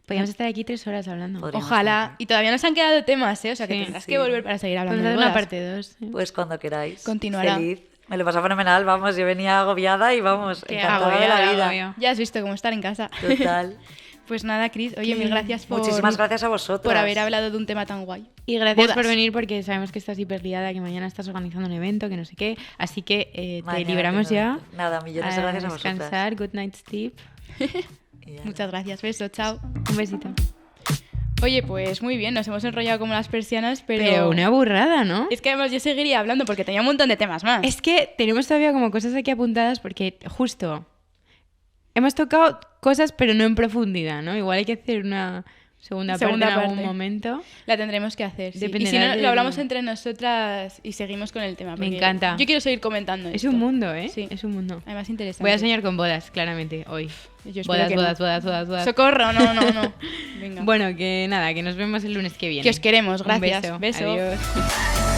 podríamos estar aquí 3 horas hablando. Podríamos Ojalá. Y todavía nos han quedado temas, ¿eh? O sea que Sí, tendrás sí. que volver para seguir hablando Podemos de hacer una bodas. parte 2. pues cuando queráis. Continuará. Feliz. Me lo pasa fenomenal, vamos, yo venía agobiada y vamos, Qué encantada de la agobiada, vida. agobio. Ya has visto cómo estar en casa. Total. Pues nada, Cris, oye, mil gracias Muchísimas gracias a vosotros. por haber hablado de un tema tan guay. Y gracias Bodas. por venir porque sabemos que estás hiper liada, que mañana estás organizando un evento, que no sé qué. Así que te Mañana liberamos tengo ya. evento. Nada, millones de gracias a vosotras. descansar, good night sleep. Y ya. Muchas gracias, beso, chao. Un besito. Oye, pues muy bien, nos hemos enrollado como las persianas, Pero una burrada, ¿no? Es que además yo seguiría hablando porque tenía un montón de temas más. Es que tenemos todavía como cosas aquí apuntadas porque justo hemos tocado cosas pero no en profundidad, ¿no? Igual hay que hacer una segunda parte en algún parte. momento. La tendremos que hacer. Sí. Y Dependerá si no, del- lo hablamos entre nosotras y seguimos con el tema. Me porque encanta. Yo quiero seguir comentando. Es esto. un mundo, ¿eh? Sí. Es un mundo. Además, interesante. Voy a soñar con bodas, claramente, hoy. Yo espero Bodas, que no. bodas. Socorro, no. Venga. Bueno, que nada, que nos vemos el lunes que viene. Que os queremos, Un gracias. beso. Beso. Adiós.